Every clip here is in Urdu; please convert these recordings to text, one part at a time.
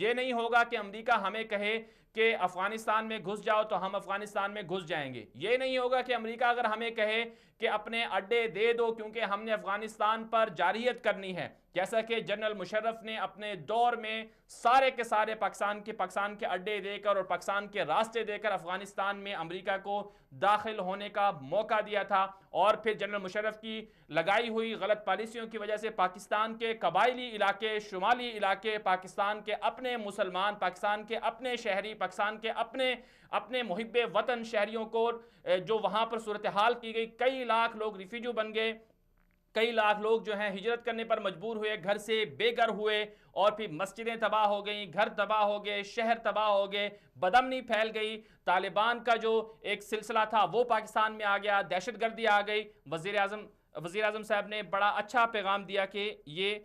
یہ نہیں ہوگا کہ امریکہ ہمیں کہے کہ افغانستان میں گھس جاؤ تو ہم افغانستان میں گھس جائیں گے. یہ نہیں ہوگا کہ امریکہ اگر ہمیں کہے کہ اپنے اڈے دے دو کیونکہ ہم نے افغانستان پر جارحیت کرنی ہے، جیسا کہ جنرل مشرف نے اپنے دور میں سارے کے سارے پاکستان کے اڈے دے کر اور پاکستان کے راستے دے کر افغانستان میں امریکہ کو داخل ہونے کا موقع دیا تھا. اور پھر جنرل مشرف کی لگائی ہوئی غلط پالیسیوں کی وجہ سے پاکستان کے قبائلی علاقے، شمالی علاقے، پاکستان کے اپنے مسلمان، پاکستان کے اپنے شہری، پاکستان کے اپنے محب وطن شہریوں کو جو وہاں پر صورتحال کی گئی، کئی لاکھ لوگ ریفیوجی بن گئے، کئی لاکھ لوگ جو ہیں ہجرت کرنے پر مجبور ہوئے، گھر سے بے گھر ہوئے، اور پھر مسجدیں تباہ ہو گئیں، گھر تباہ ہو گئے، شہر تباہ ہو گئے، بدامنی پھیل گئی، طالبان کا جو ایک سلسلہ تھا وہ پاکستان میں آ گیا، دہشت گردی آ گئی. وزیر اعظم صاحب نے بڑا اچھا پیغام دیا کہ یہ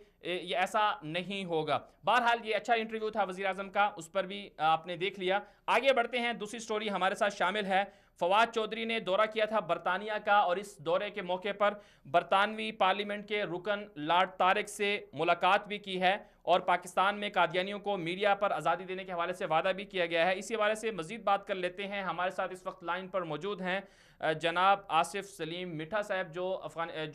ایسا نہیں ہوگا. بہرحال یہ اچھا انٹرویو تھا وزیر اعظم کا، اس پر بھی آپ نے دیکھ لیا. آگے بڑھتے ہیں، دوسری سٹوری ہمارے ساتھ شامل ہے. فواد چودھری نے دورہ کیا تھا برطانیہ کا، اور اس دورے کے موقع پر برطانوی پارلیمنٹ کے رکن لارڈ طارق سے ملاقات بھی کی ہے، اور پاکستان میں قادیانیوں کو میڈیا پر آزادی دینے کے حوالے سے وعدہ بھی کیا گیا ہے. اسی حوالے سے مزید بات کر لیتے ہیں. ہمارے ساتھ اس وقت لائن پر موجود ہیں جناب آصف سلیم میٹھا صاحب،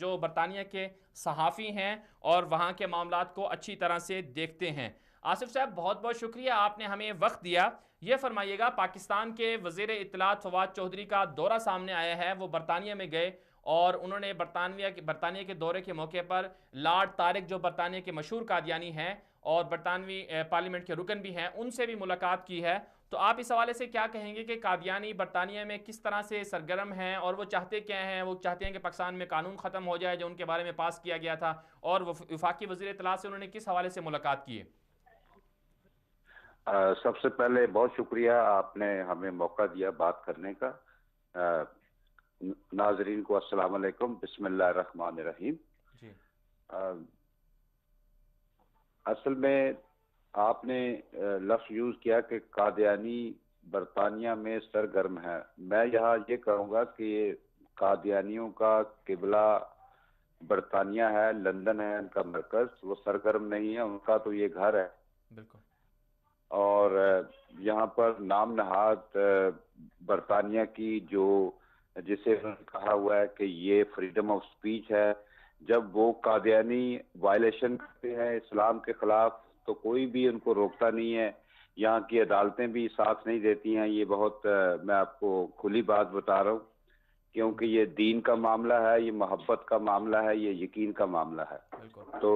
جو برطانیہ کے صحافی ہیں اور وہاں کے معاملات کو اچھی طرح سے دیکھتے ہیں. آصف صاحب، بہت بہت شکریہ، آپ نے ہمیں وقت دیا. یہ فرمائیے گا، پاکستان کے وزیر اطلاعات فواد چودھری کا دورہ سامنے آیا ہے، وہ برطانیہ میں گئے اور انہوں نے برطانیہ کے دورے کے موقع پر لارڈ طارق، جو برطانیہ کے مشہور قادیانی ہیں اور برطانوی پارلیمنٹ کے رکن بھی ہیں، ان سے بھی ملاقات کی ہے. تو آپ اس حوالے سے کیا کہیں گے کہ قادیانی برطانیہ میں کس طرح سے سرگرم ہیں اور وہ چاہتے کیا ہیں؟ وہ چاہتے ہیں کہ پاکستان میں قانون ختم ہو جائے جو ان کے بارے میں پاس کیا گیا تھا، اور وفاقی وزیر اطلاعات سے انہوں نے کس حوالے سے ملاقات کی ہے؟ سب سے پہلے بہت شکریہ، آپ نے ہمیں موقع دیا بات کرنے کا. ناظرین کو السلام علیکم، بسم اللہ الرحمن الرحیم. جی. اصل میں آپ نے لفظ یوز کیا کہ قادیانی برطانیہ میں سرگرم ہے. میں یہاں یہ کہوں گا کہ قادیانیوں کا قبلہ برطانیہ ہے، لندن ہے ان کا مرکز. وہ سرگرم نہیں ہے، ان کا تو یہ گھر ہے. بالکل. اور یہاں پر نام نہاد برطانیہ کی جسے کہا ہوا ہے کہ یہ فریڈم آف سپیچ ہے، جب وہ قادیانی وائلیشن کرتے ہیں اسلام کے خلاف تو کوئی بھی ان کو روکتا نہیں ہے. یہاں کی عدالتیں بھی ساتھ نہیں دیتی ہیں. یہ بہت میں آپ کو کھلی بات بتا رہا ہوں، کیونکہ یہ دین کا معاملہ ہے، یہ محبت کا معاملہ ہے، یہ یقین کا معاملہ ہے. تو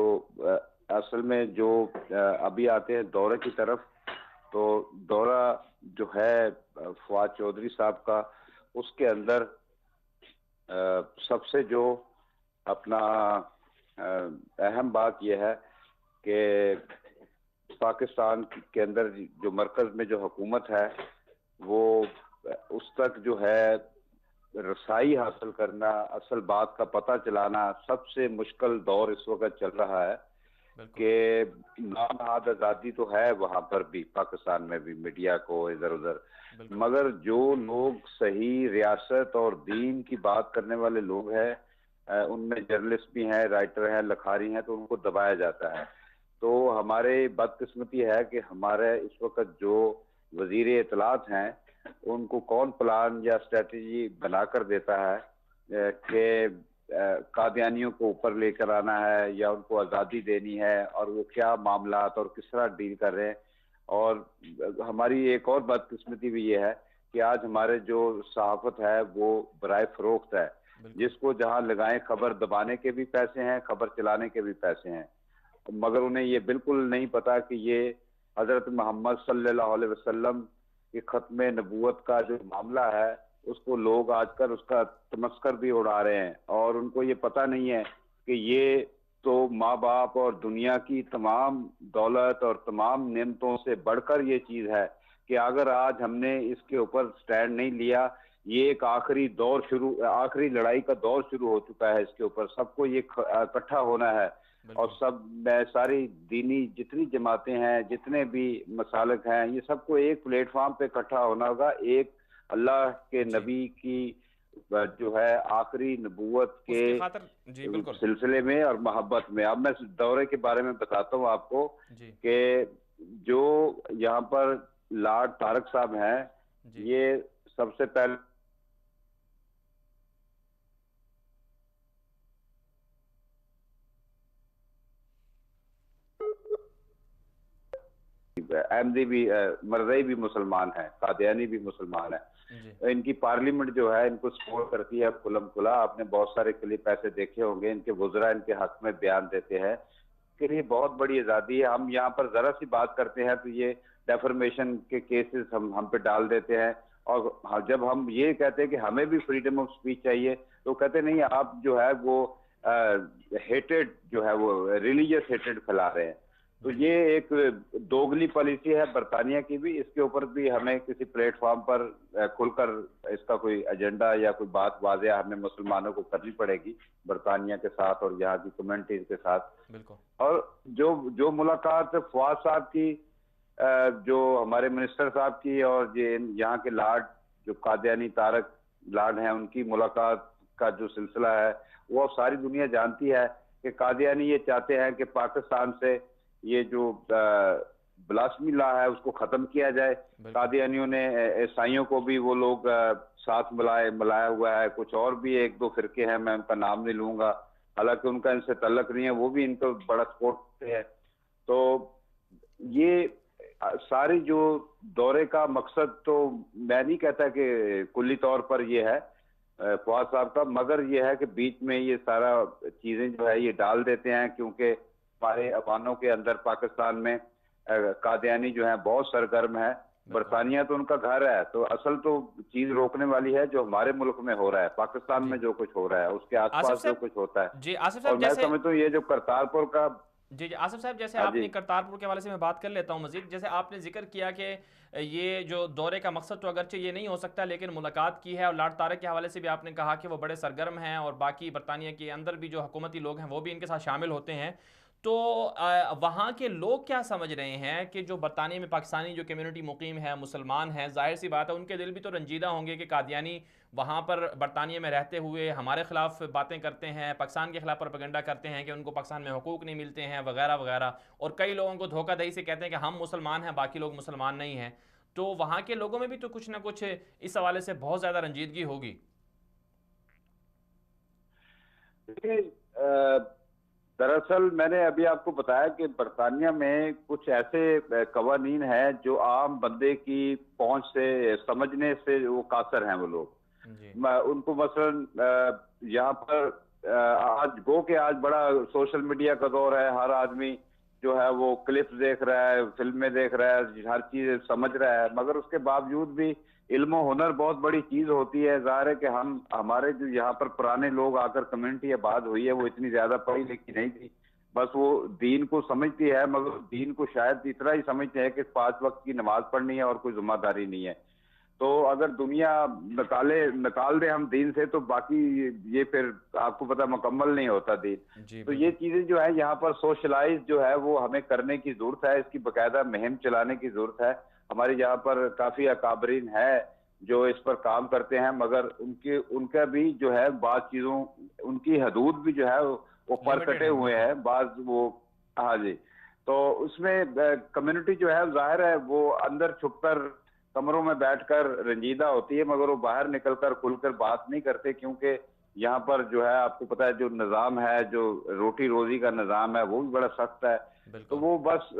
اصل میں جو ابھی آتے ہیں دورے کی طرف، تو دورہ جو ہے فواد چودھری صاحب کا، اس کے اندر سب سے جو اپنا اہم بات یہ ہے کہ پاکستان کے اندر جو مرکز میں جو حکومت ہے وہ اس تک جو ہے رسائی حاصل کرنا، اصل بات کا پتہ چلانا سب سے مشکل دور اس وقت چل رہا ہے. کہ نام آزادی تو ہے وہاں پر بھی، پاکستان میں بھی میڈیا کو ادھر ادھر، مگر جو لوگ صحیح ریاست اور دین کی بات کرنے والے لوگ ہیں، ان میں جرنلسٹ بھی ہیں، رائٹر ہیں، لکھاری ہیں، تو ان کو دبایا جاتا ہے. تو ہمارے بدقسمتی ہے کہ ہمارے اس وقت جو وزیر اطلاعات ہیں ان کو کون پلان یا اسٹریٹجی بنا کر دیتا ہے کہ قادیانیوں کو اوپر لے کر آنا ہے یا ان کو آزادی دینی ہے، اور وہ کیا معاملات اور کس طرح ڈیل کر رہے ہیں. اور ہماری ایک اور بدقسمتی بھی یہ ہے کہ آج ہمارے جو صحافت ہے وہ برائے فروخت ہے، جس کو جہاں لگائیں خبر دبانے کے بھی پیسے ہیں، خبر چلانے کے بھی پیسے ہیں، مگر انہیں یہ بالکل نہیں پتا کہ یہ حضرت محمد صلی اللہ علیہ وسلم کی ختم نبوت کا جو معاملہ ہے اس کو لوگ آج کل اس کا تمسخر بھی اڑا رہے ہیں. اور ان کو یہ پتہ نہیں ہے کہ یہ تو ماں باپ اور دنیا کی تمام دولت اور تمام نعمتوں سے بڑھ کر یہ چیز ہے کہ اگر آج ہم نے اس کے اوپر سٹینڈ نہیں لیا، یہ ایک آخری لڑائی کا دور شروع ہو چکا ہے. اس کے اوپر سب کو یہ اکٹھا ہونا ہے، اور ساری دینی جتنی جماعتیں ہیں، جتنے بھی مسالک ہیں، یہ سب کو ایک پلیٹ فارم پہ اکٹھا ہونا ہوگا، ایک اللہ کے نبی کی جو ہے آخری نبوت کے سلسلے میں اور محبت میں. اب میں دورے کے بارے میں بتاتا ہوں آپ کو کہ جو یہاں پر لارڈ طارق صاحب ہیں، جی یہ سب سے پہلے احمدی بھی مرزائی بھی مسلمان ہیں، قادیانی بھی مسلمان ہیں۔ جی ان کی پارلیمنٹ جو ہے ان کو سپورٹ کرتی ہے کھلم کھلا۔ آپ نے بہت سارے کلپ ایسے دیکھے ہوں گے، ان کے وزراء ان کے حق میں بیان دیتے ہیں کہ یہ بہت بڑی آزادی ہے۔ ہم یہاں پر ذرا سی بات کرتے ہیں تو یہ ڈیفرمیشن کے کیسز ہم پہ ڈال دیتے ہیں، اور جب ہم یہ کہتے ہیں کہ ہمیں بھی فریڈم آف سپیچ چاہیے تو کہتے نہیں، آپ جو ہے وہ ہیٹڈ جو ہے وہ ریلیجیس ہیٹڈ پھیلا رہے ہیں۔ تو جی یہ ایک دوگلی پالیسی ہے برطانیہ کی بھی، اس کے اوپر بھی ہمیں کسی پلیٹ فارم پر کھل کر اس کا کوئی ایجنڈا یا کوئی بات واضح ہمیں مسلمانوں کو کرنی پڑے گی برطانیہ کے ساتھ اور یہاں کی کمیونٹیز کے ساتھ۔ بالکل اور جو ملاقات فواد صاحب کی، جو ہمارے منسٹر صاحب کی، اور یہاں کے لارڈ جو قادیانی طارق لارڈ ہیں ان کی ملاقات کا جو سلسلہ ہے، وہ ساری دنیا جانتی ہے کہ قادیانی یہ چاہتے ہیں کہ پاکستان سے یہ جو بلاسمی لا ہے اس کو ختم کیا جائے۔ بالکل قادیانیوں نے عیسائیوں کو بھی وہ لوگ ساتھ ملایا ہوا ہے، کچھ اور بھی ایک دو فرقے ہیں، میں ان کا نام نہیں لوں گا، حالانکہ ان کا ان سے تعلق نہیں ہے، وہ بھی ان کو بڑا سپورٹ کرتے ہیں۔ تو یہ ساری جو دورے کا مقصد تو میں نہیں کہتا کہ کلی طور پر یہ ہے فواد صاحب کا، مگر یہ ہے کہ بیچ میں یہ سارا چیزیں جو ہے یہ ڈال دیتے ہیں، کیونکہ ہمارے افغانوں کے اندر پاکستان میں قادیانی جو ہیں بہت سرگرم ہے۔ برطانیہ تو ان کا گھر ہے، تو اصل تو چیز روکنے والی ہے جو ہمارے ملک میں ہو رہا ہے، پاکستان جی میں جو کچھ ہو رہا ہے، اس کے آس آصف پاس جو صاحب، کچھ ہوتا ہے۔ جی آصف اور صاحب میں جیسے، سمجھتا ہوں یہ جو کرتارپور کا، جی جی آصف صاحب جیسے ہاں آپ جی، نے کرتارپور کے حوالے سے میں بات کر لیتا ہوں مزید، جیسے آپ نے ذکر کیا کہ یہ جو دورے کا مقصد تو اگرچہ یہ نہیں ہو سکتا لیکن ملاقات کی ہے، اور لارڈ طارق کے حوالے سے بھی آپ نے کہا کہ وہ بڑے سرگرم ہیں اور باقی برطانیہ کے اندر بھی جو حکومتی لوگ ہیں وہ بھی ان کے ساتھ شامل ہوتے ہیں، تو وہاں کے لوگ کیا سمجھ رہے ہیں کہ جو برطانیہ میں پاکستانی جو کمیونٹی مقیم ہے، مسلمان ہیں، ظاہر سی بات ہے ان کے دل بھی تو رنجیدہ ہوں گے کہ قادیانی وہاں پر برطانیہ میں رہتے ہوئے ہمارے خلاف باتیں کرتے ہیں، پاکستان کے خلاف پروپیگنڈا کرتے ہیں کہ ان کو پاکستان میں حقوق نہیں ملتے ہیں وغیرہ وغیرہ، اور کئی لوگوں کو دھوکہ دہی سے کہتے ہیں کہ ہم مسلمان ہیں باقی لوگ مسلمان نہیں ہیں، تو وہاں کے لوگوں میں بھی تو کچھ نہ کچھ اس حوالے سے بہت زیادہ رنجیدگی ہوگی۔ دراصل میں نے ابھی آپ کو بتایا کہ برطانیہ میں کچھ ایسے قوانین ہیں جو عام بندے کی پہنچ سے سمجھنے سے وہ قاصر ہیں وہ لوگ۔ جی ان کو مثلا یہاں پر آج گو کہ آج بڑا سوشل میڈیا کا دور ہے، ہر آدمی جو ہے وہ کلپس دیکھ رہا ہے، فلمیں دیکھ رہا ہے، ہر چیز سمجھ رہا ہے، مگر اس کے باوجود بھی علم و ہنر بہت بڑی چیز ہوتی ہے۔ ظاہر ہے کہ ہمارے جو یہاں پر پرانے لوگ آ کر کمیونٹی آباد ہوئی ہے وہ اتنی زیادہ پڑھی لکھی نہیں تھی، بس وہ دین کو سمجھتی ہے، مگر دین کو شاید اتنا ہی سمجھتے ہیں کہ 5 وقت کی نماز پڑھنی ہے اور کوئی ذمہ داری نہیں ہے۔ تو اگر دنیا نکال دے ہم دین سے تو باقی یہ پھر آپ کو پتا مکمل نہیں ہوتا دین۔ جی تو یہ بالکل چیزیں جو ہے یہاں پر سوشلائز جو ہے وہ ہمیں کرنے کی ضرورت ہے، اس کی باقاعدہ مہم چلانے کی ضرورت ہے۔ ہمارے یہاں پر کافی اکابرین ہے جو اس پر کام کرتے ہیں، مگر ان کا بھی جو ہے بعض چیزوں، ان کی حدود بھی جو ہے وہ پر لمیٹڈ کٹے ہیں ہوئے بالکل۔ ہیں بعض وہ، ہاں جی۔ تو اس میں کمیونٹی جو ہے ظاہر ہے وہ اندر چھپ کر کمروں میں بیٹھ کر رنجیدہ ہوتی ہے، مگر وہ باہر نکل کر کھل کر بات نہیں کرتے، کیونکہ یہاں پر جو ہے آپ کو پتا ہے جو نظام ہے، جو روٹی روزی کا نظام ہے وہ بھی بڑا سخت ہے۔ تو بالکل وہ بس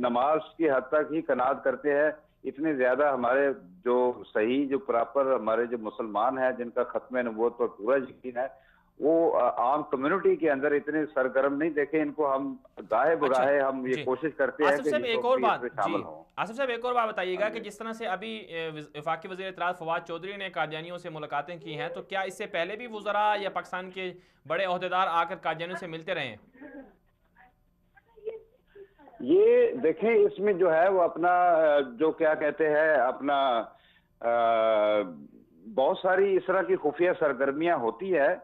نماز کی حد تک ہی قناعت کرتے ہیں۔ اتنے زیادہ ہمارے جو صحیح جو پراپر ہمارے جو مسلمان ہیں جن کا ختم نبوت پر پورا یقین ہے، وہ عام کمیونٹی کے اندر اتنے سرگرم نہیں دیکھے۔ ان کو ہم گاہے اچھا بگاہے ہم یہ جی کوشش کرتے ہیں آصف کہ صاحب یہ ایک لوگ اور بھی اس بات، میں جی شامل ہوں۔ آصف صاحب ایک اور بات بتائیے ہاں گا کہ جی۔ جس طرح سے ابھی وفاقی وزیر اطلاعات فواد چودھری نے قادیانیوں سے ملاقاتیں کی ہیں، تو کیا اس سے پہلے بھی وزراء یا پاکستان کے بڑے عہدیدار آ کر قادیانیوں سے ملتے رہے ہیں؟ یہ دیکھیں اس میں جو ہے وہ اپنا جو کیا کہتے ہیں اپنا بہت ساری اس طرح کی خفیہ سرگرمیاں ہوتی ہے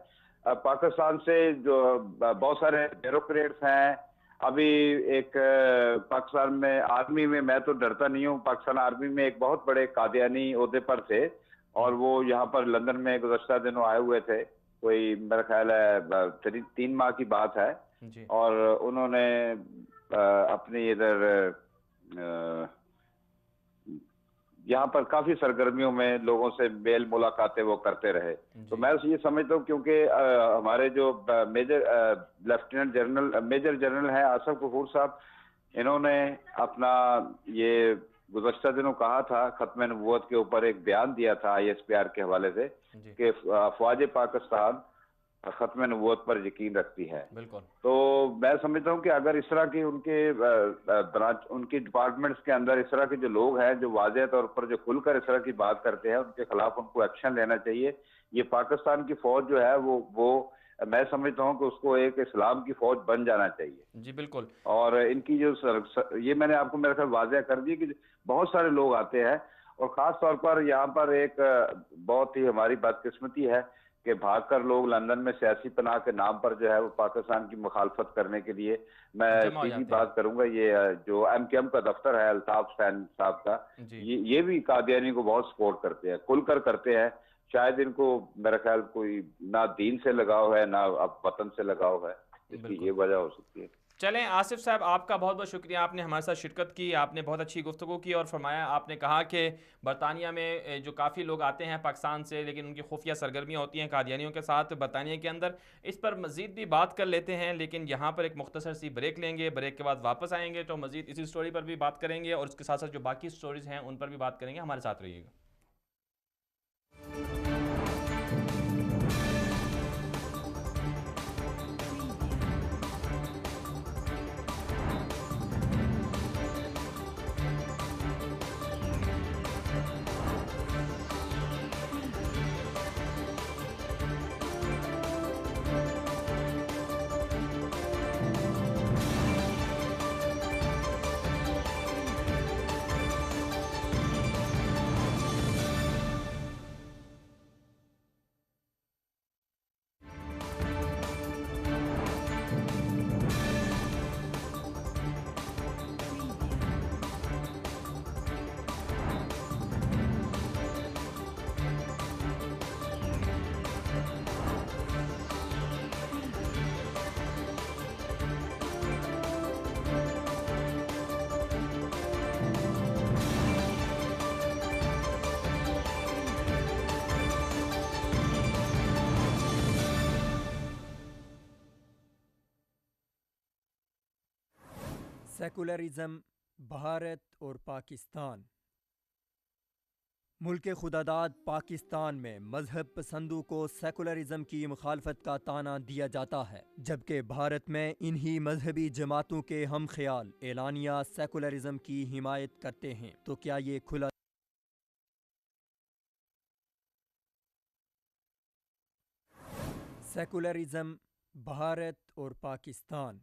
پاکستان سے، جو بہت سارے بیوروکریٹس ہیں۔ ابھی ایک پاکستان میں آرمی میں تو ڈرتا نہیں ہوں، پاکستان آرمی میں ایک بہت بڑے قادیانی عہدے پر تھے، اور وہ یہاں پر لندن میں گزشتہ دنوں آئے ہوئے تھے، کوئی میرا خیال ہے 3 ماہ کی بات ہے، جی اور انہوں نے اپنی ادھر یہاں پر کافی سرگرمیوں میں لوگوں سے میل ملاقاتیں وہ کرتے رہے. تو میں یہ سمجھتا ہوں کیونکہ ہمارے جو لیفٹیننٹ جنرل میجر جنرل ہیں آصف غفور صاحب, انہوں نے اپنا یہ گزشتہ دنوں کہا تھا, ختم نبوت کے اوپر ایک بیان دیا تھا ISPR کے حوالے سے کہ افواج پاکستان ختم نبوت پر یقین رکھتی ہے. تو میں سمجھتا ہوں کہ اگر اس طرح کی ان کی ڈپارٹمنٹس کے اندر اس طرح کے جو لوگ ہیں جو واضح طور پر جو کھل کر اس طرح کی بات کرتے ہیں, ان کے خلاف ان کو ایکشن لینا چاہیے. یہ پاکستان کی فوج جو ہے وہ میں سمجھتا ہوں کہ اس کو ایک اسلام کی فوج بن جانا چاہیے. جی بالکل. اور ان کی جو یہ میں نے آپ کو میرے خیال واضح کر دی کہ بہت سارے لوگ آتے ہیں, اور خاص طور پر یہاں پر ایک بہت ہی ہماری بدقسمتی ہے کہ بھاگ کر لوگ لندن میں سیاسی پناہ کے نام پر جو ہے وہ پاکستان کی مخالفت کرنے کے لیے, میں سیدھی بات کروں گا, یہ جو MKM کا دفتر ہے الطاف حسین صاحب کا, یہ بھی قادیانی کو بہت سپورٹ کرتے ہیں, کھل کر کرتے ہیں. شاید ان کو میرا خیال کوئی نہ دین سے لگاؤ ہے نہ اب وطن سے لگاؤ ہے, اس کی یہ وجہ ہو سکتی ہے. چلیں آصف صاحب, آپ کا بہت بہت شکریہ, آپ نے ہمارے ساتھ شرکت کی, آپ نے بہت اچھی گفتگو کی اور فرمایا. آپ نے کہا کہ برطانیہ میں جو کافی لوگ آتے ہیں پاکستان سے, لیکن ان کی خفیہ سرگرمیاں ہوتی ہیں قادیانیوں کے ساتھ برطانیہ کے اندر. اس پر مزید بھی بات کر لیتے ہیں, لیکن یہاں پر ایک مختصر سی بریک لیں گے. بریک کے بعد واپس آئیں گے تو مزید اسی سٹوری پر بھی بات کریں گے, اور اس کے ساتھ ساتھ جو باقی سٹوریز ہیں ان پر بھی بات کریں گے. ہمارے ساتھ رہیے گا. سیکولرزم، بھارت اور پاکستان. ملک خداداد پاکستان میں مذہب پسندوں کو سیکولرزم کی مخالفت کا طعنہ دیا جاتا ہے، جبکہ بھارت میں انہی مذہبی جماعتوں کے ہم خیال اعلانیہ سیکولرزم کی حمایت کرتے ہیں. تو کیا یہ کھلا سیکولرزم، بھارت اور پاکستان.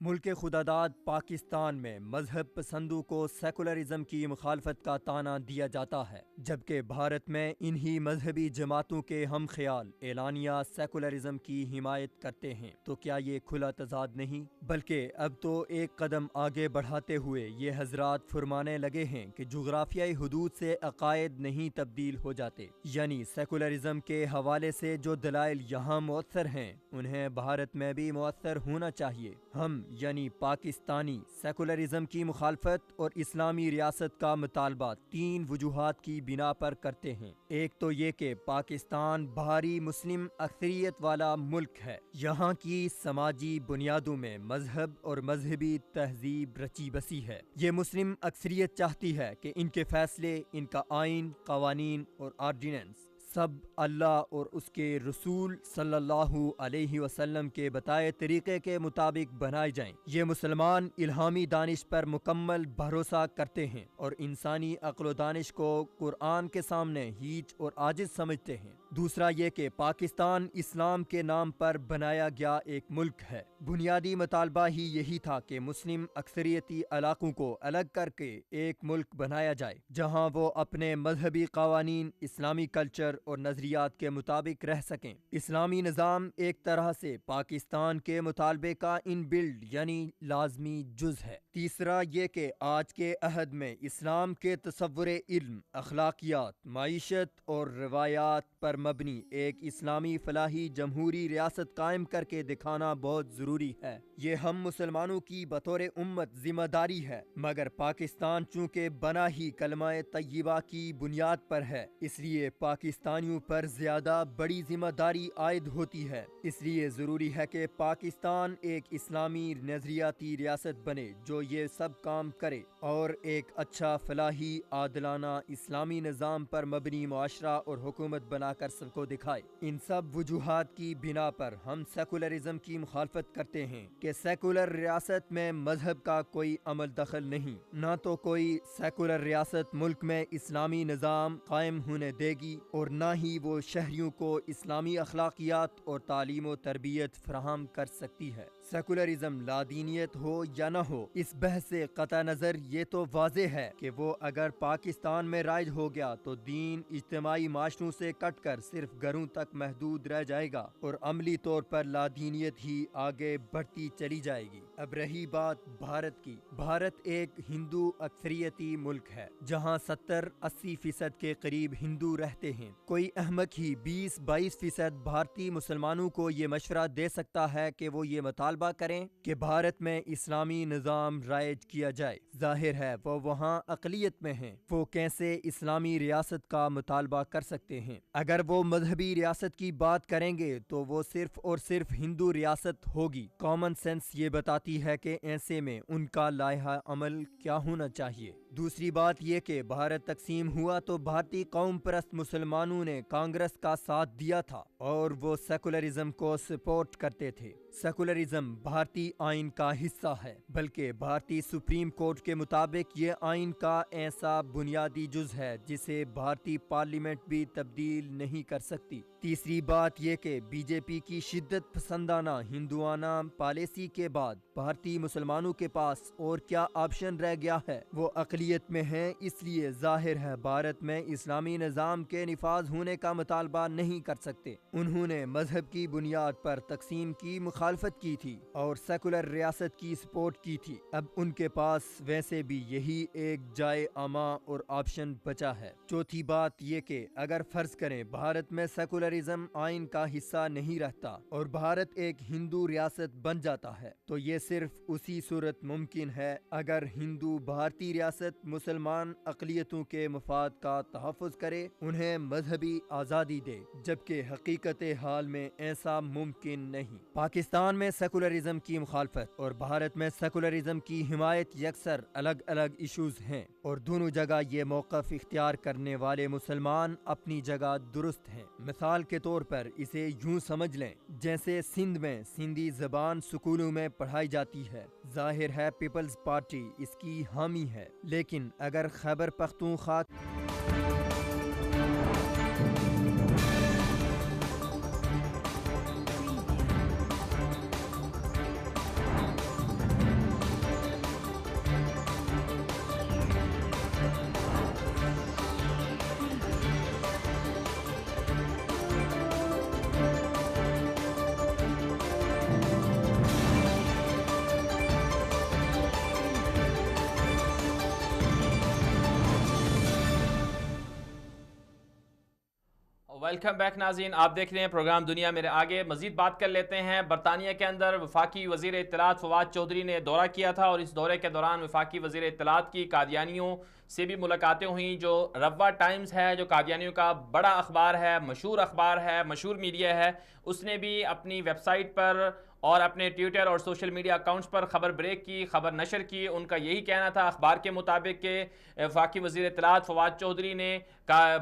ملک خداداد پاکستان میں مذہب پسندوں کو سیکولرزم کی مخالفت کا طعنہ دیا جاتا ہے، جبکہ بھارت میں انہی مذہبی جماعتوں کے ہم خیال اعلانیہ سیکولرزم کی حمایت کرتے ہیں. تو کیا یہ کھلا تضاد نہیں، بلکہ اب تو ایک قدم آگے بڑھاتے ہوئے یہ حضرات فرمانے لگے ہیں کہ جغرافیائی حدود سے عقائد نہیں تبدیل ہو جاتے. یعنی سیکولرزم کے حوالے سے جو دلائل یہاں مؤثر ہیں انہیں بھارت میں بھی مؤثر ہونا چاہیے. ہم یعنی پاکستانی سیکولرزم کی مخالفت اور اسلامی ریاست کا مطالبہ 3 وجوہات کی بنا پر کرتے ہیں. ایک تو یہ کہ پاکستان بھاری مسلم اکثریت والا ملک ہے. یہاں کی سماجی بنیادوں میں مذہب اور مذہبی تہذیب رچی بسی ہے. یہ مسلم اکثریت چاہتی ہے کہ ان کے فیصلے، ان کا آئین، قوانین اور آرڈیننس سب اللہ اور اس کے رسول صلی اللہ علیہ وسلم کے بتائے طریقے کے مطابق بنائے جائیں. یہ مسلمان الہامی دانش پر مکمل بھروسہ کرتے ہیں اور انسانی عقل و دانش کو قرآن کے سامنے ہیچ اور عاجز سمجھتے ہیں. دوسرا یہ کہ پاکستان اسلام کے نام پر بنایا گیا ایک ملک ہے. بنیادی مطالبہ ہی یہی تھا کہ مسلم اکثریتی علاقوں کو الگ کر کے ایک ملک بنایا جائے جہاں وہ اپنے مذہبی قوانین، اسلامی کلچر اور نظریات کے مطابق رہ سکیں. اسلامی نظام ایک طرح سے پاکستان کے مطالبے کا ان بلڈ یعنی لازمی جز ہے. تیسرا یہ کہ آج کے عہد میں اسلام کے تصور علم، اخلاقیات، معیشت اور روایات پر مبنی ایک اسلامی فلاحی جمہوری ریاست قائم کر کے دکھانا بہت ضروری ہے۔ یہ ہم مسلمانوں کی بطور امت ذمہ داری ہے، مگر پاکستان چونکہ بنا ہی کلمہ طیبہ کی بنیاد پر ہے، اس لیے پاکستانیوں پر زیادہ بڑی ذمہ داری عائد ہوتی ہے۔ اس لیے ضروری ہے کہ پاکستان ایک اسلامی نظریاتی ریاست بنے جو یہ سب کام کرے اور ایک اچھا فلاحی عادلانہ اسلامی نظام پر مبنی معاشرہ اور حکومت بنا کر سب کو دکھائے۔ ان سب وجوہات کی بنا پر ہم سیکولرزم کی مخالفت کرتے ہیں کہ سیکولر ریاست میں مذہب کا کوئی عمل دخل نہیں، نہ تو کوئی سیکولر ریاست ملک میں اسلامی نظام قائم ہونے دے گی اور نہ ہی وہ شہریوں کو اسلامی اخلاقیات اور تعلیم و تربیت فراہم کر سکتی ہے۔ سیکولرزم لادینیت ہو یا نہ ہو، اس بحث سے قطع نظر یہ تو واضح ہے کہ وہ اگر پاکستان میں رائج ہو گیا تو دین اجتماعی معاشروں سے کٹ کر صرف گھروں تک محدود رہ جائے گا اور عملی طور پر لادینیت ہی آگے بڑھتی چلی جائے گی۔ اب رہی بات بھارت کی، بھارت ایک ہندو اکثریتی ملک ہے جہاں 70-80% کے قریب ہندو رہتے ہیں۔ کوئی احمق ہی 20-22% بھارتی مسلمانوں کو یہ مشورہ دے سکتا ہے کہ وہ یہ مطالبہ کریں کہ بھارت میں اسلامی نظام رائج کیا جائے۔ ظاہر ہے وہ وہاں اقلیت میں ہیں، وہ کیسے اسلامی ریاست کا مطالبہ کر سکتے ہیں؟ اگر وہ مذہبی ریاست کی بات کریں گے تو وہ صرف اور صرف ہندو ریاست ہوگی۔ کامن سینس یہ بتاتی ہے کہ ایسے میں ان کا لائحہ عمل کیا ہونا چاہیے۔ دوسری بات یہ کہ بھارت تقسیم ہوا تو بھارتی قوم پرست مسلمانوں نے کانگریس کا ساتھ دیا تھا اور وہ سیکولرزم کو سپورٹ کرتے تھے۔ سیکولرزم بھارتی آئین کا حصہ ہے، بلکہ بھارتی سپریم کورٹ کے مطابق یہ آئین کا ایسا بنیادی جز ہے جسے بھارتی پارلیمنٹ بھی تبدیل نہیں کر سکتی۔ تیسری بات یہ کہ بی جے پی کی شدت پسندانہ ہندوانہ پالیسی کے بعد بھارتی مسلمانوں کے پاس اور کیا آپشن رہ گیا ہے؟ وہ اقلیت میں ہیں، اس لیے ظاہر ہے بھارت میں اسلامی نظام کے نفاذ ہونے کا مطالبہ نہیں کر سکتے۔ انہوں نے مذہب کی بنیاد پر تقسیم کی مخالفت کی تھی اور سیکولر ریاست کی سپورٹ کی تھی۔ اب ان کے پاس ویسے بھی یہی ایک جائے عامہ اور آپشن بچا ہے۔ چوتھی بات یہ کہ اگر فرض کریں بھارت میں سیکولرزم آئین کا حصہ نہیں رہتا اور بھارت ایک ہندو ریاست بن جاتا ہے تو یہ صرف اسی صورت ممکن ہے اگر ہندو بھارتی ریاست مسلمان اقلیتوں کے مفاد کا تحفظ کرے، انہیں مذہبی آزادی دے، جبکہ حقیقت حال میں ایسا ممکن نہیں۔ پاکستان میں سیکولرزم کی مخالفت اور بھارت میں سیکولرزم کی حمایت یکسر الگ الگ ایشوز ہیں اور دونوں جگہ یہ موقف اختیار کرنے والے مسلمان اپنی جگہ درست ہیں۔ مثال کے طور پر اسے یوں سمجھ لیں جیسے سندھ میں سندھی زبان سکولوں میں پڑھائی جاتی ہے، ظاہر ہے پیپلز پارٹی اس کی حامی ہے، لیکن اگر خیبر پختونخوا ویلکم بیک ناظرین، آپ دیکھ رہے ہیں پروگرام دنیا میرے آگے۔ مزید بات کر لیتے ہیں۔ برطانیہ کے اندر وفاقی وزیر اطلاعات فواد چودھری نے دورہ کیا تھا اور اس دورے کے دوران وفاقی وزیر اطلاعات کی قادیانیوں سے بھی ملاقاتیں ہوئیں۔ جو روا ٹائمز ہے، جو قادیانیوں کا بڑا اخبار ہے، مشہور میڈیا ہے، اس نے بھی اپنی ویب سائٹ پر اور اپنے ٹویٹر اور سوشل میڈیا اکاؤنٹس پر خبر بریک کی، خبر نشر کی۔ ان کا یہی کہنا تھا اخبار کے مطابق کہ وفاقی وزیر اطلاعات فواد چودھری نے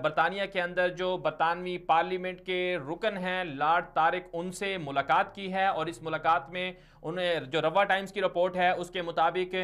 برطانیہ کے اندر جو برطانوی پارلیمنٹ کے رکن ہیں لارڈ طارق، ان سے ملاقات کی ہے اور اس ملاقات میں انہیں جو روا ٹائمز کی رپورٹ ہے اس کے مطابق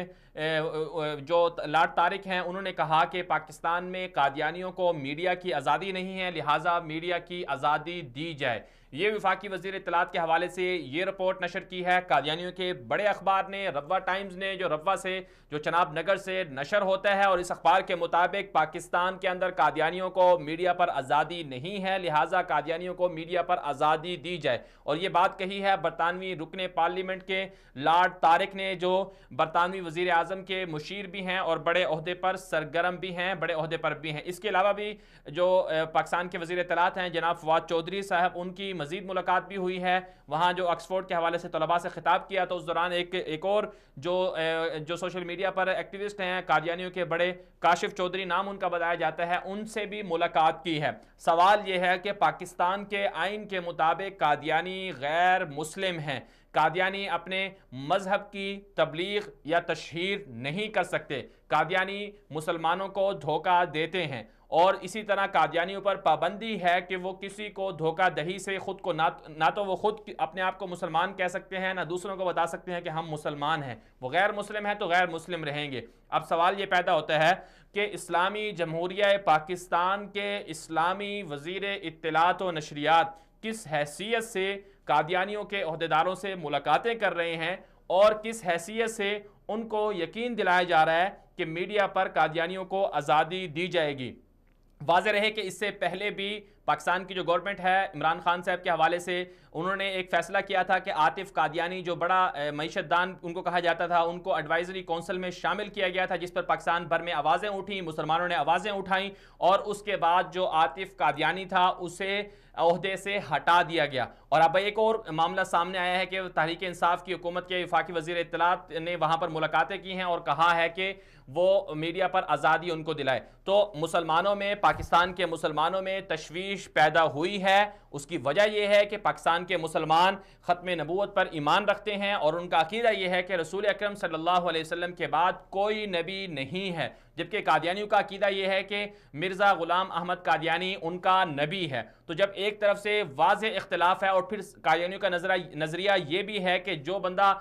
جو لارڈ طارق ہیں انہوں نے کہا کہ پاکستان میں قادیانیوں کو میڈیا کی آزادی نہیں ہے، لہٰذا میڈیا کی آزادی دی جائے۔ یہ وفاقی وزیر اطلاعات کے حوالے سے یہ رپورٹ نشر کی ہے قادیانیوں کے بڑے اخبار نے، روا ٹائمز نے، جو روا سے جو چناب نگر سے نشر ہوتا ہے، اور اس اخبار کے مطابق پاکستان کے اندر قادیانیوں کو میڈیا پر آزادی نہیں ہے، لہٰذا قادیانیوں کو میڈیا پر آزادی دی جائے۔ اور یہ بات کہی ہے برطانوی رکن پارلیمنٹ کہ لارڈ طارق نے جو برطانوی وزیر اعظم کے مشیر بھی ہیں اور بڑے عہدے پر سرگرم بھی ہیں، بڑے عہدے پر بھی ہیں، اس کے علاوہ بھی جو پاکستان کے وزیر اطلاعات ہیں جناب فواد چودھری صاحب، ان کی مزید ملاقات بھی ہوئی ہے وہاں، جو آکسفورڈ کے حوالے سے طلباء سے خطاب کیا تو اس دوران ایک اور جو سوشل میڈیا پر ایکٹیوسٹ ہیں قادیانیوں کے، بڑے کاشف چودھری نام ان کا بتایا جاتا ہے، ان سے بھی ملاقات کی ہے۔ سوال یہ ہے کہ پاکستان کے آئین کے مطابق قادیانی غیر مسلم ہیں، قادیانی اپنے مذہب کی تبلیغ یا تشہیر نہیں کر سکتے، قادیانی مسلمانوں کو دھوکہ دیتے ہیں، اور اسی طرح قادیانیوں پر پابندی ہے کہ وہ کسی کو دھوکہ دہی سے خود کو نہ تو وہ خود اپنے آپ کو مسلمان کہہ سکتے ہیں، نہ دوسروں کو بتا سکتے ہیں کہ ہم مسلمان ہیں، وہ غیر مسلم ہیں تو غیر مسلم رہیں گے۔ اب سوال یہ پیدا ہوتا ہے کہ اسلامی جمہوریہ پاکستان کے اسلامی وزیر اطلاعات و نشریات کس حیثیت سے قادیانیوں کے عہدیداروں سے ملاقاتیں کر رہے ہیں، اور کس حیثیت سے ان کو یقین دلایا جا رہا ہے کہ میڈیا پر قادیانیوں کو آزادی دی جائے گی۔ واضح رہے کہ اس سے پہلے بھی پاکستان کی جو گورنمنٹ ہے عمران خان صاحب کے حوالے سے انہوں نے ایک فیصلہ کیا تھا کہ عاطف قادیانی جو بڑا معیشت دان ان کو کہا جاتا تھا، ان کو ایڈوائزری کونسل میں شامل کیا گیا تھا، جس پر پاکستان بھر میں آوازیں اٹھیں، مسلمانوں نے آوازیں اٹھائیں، اور اس کے بعد جو عاطف قادیانی تھا اسے عہدے سے ہٹا دیا گیا۔ اور اب ایک اور معاملہ سامنے آیا ہے کہ تحریک انصاف کی حکومت کے وفاقی وزیر اطلاعات نے وہاں پر ملاقاتیں کی ہیں اور کہا ہے کہ وہ میڈیا پر آزادی ان کو دلائے۔ تو مسلمانوں میں، پاکستان کے مسلمانوں میں تشویش پیدا ہوئی ہے، اس کی وجہ یہ ہے کہ پاکستان کے مسلمان ختم نبوت پر ایمان رکھتے ہیں اور ان کا عقیدہ یہ ہے کہ رسول اکرم صلی اللہ علیہ وسلم کے بعد کوئی نبی نہیں ہے، جبکہ قادیانیوں کا عقیدہ یہ ہے کہ مرزا غلام احمد قادیانی ان کا نبی ہے۔ تو جب ایک طرف سے واضح اختلاف ہے، اور پھر قادیانیوں کا نظریہ یہ بھی ہے کہ جو بندہ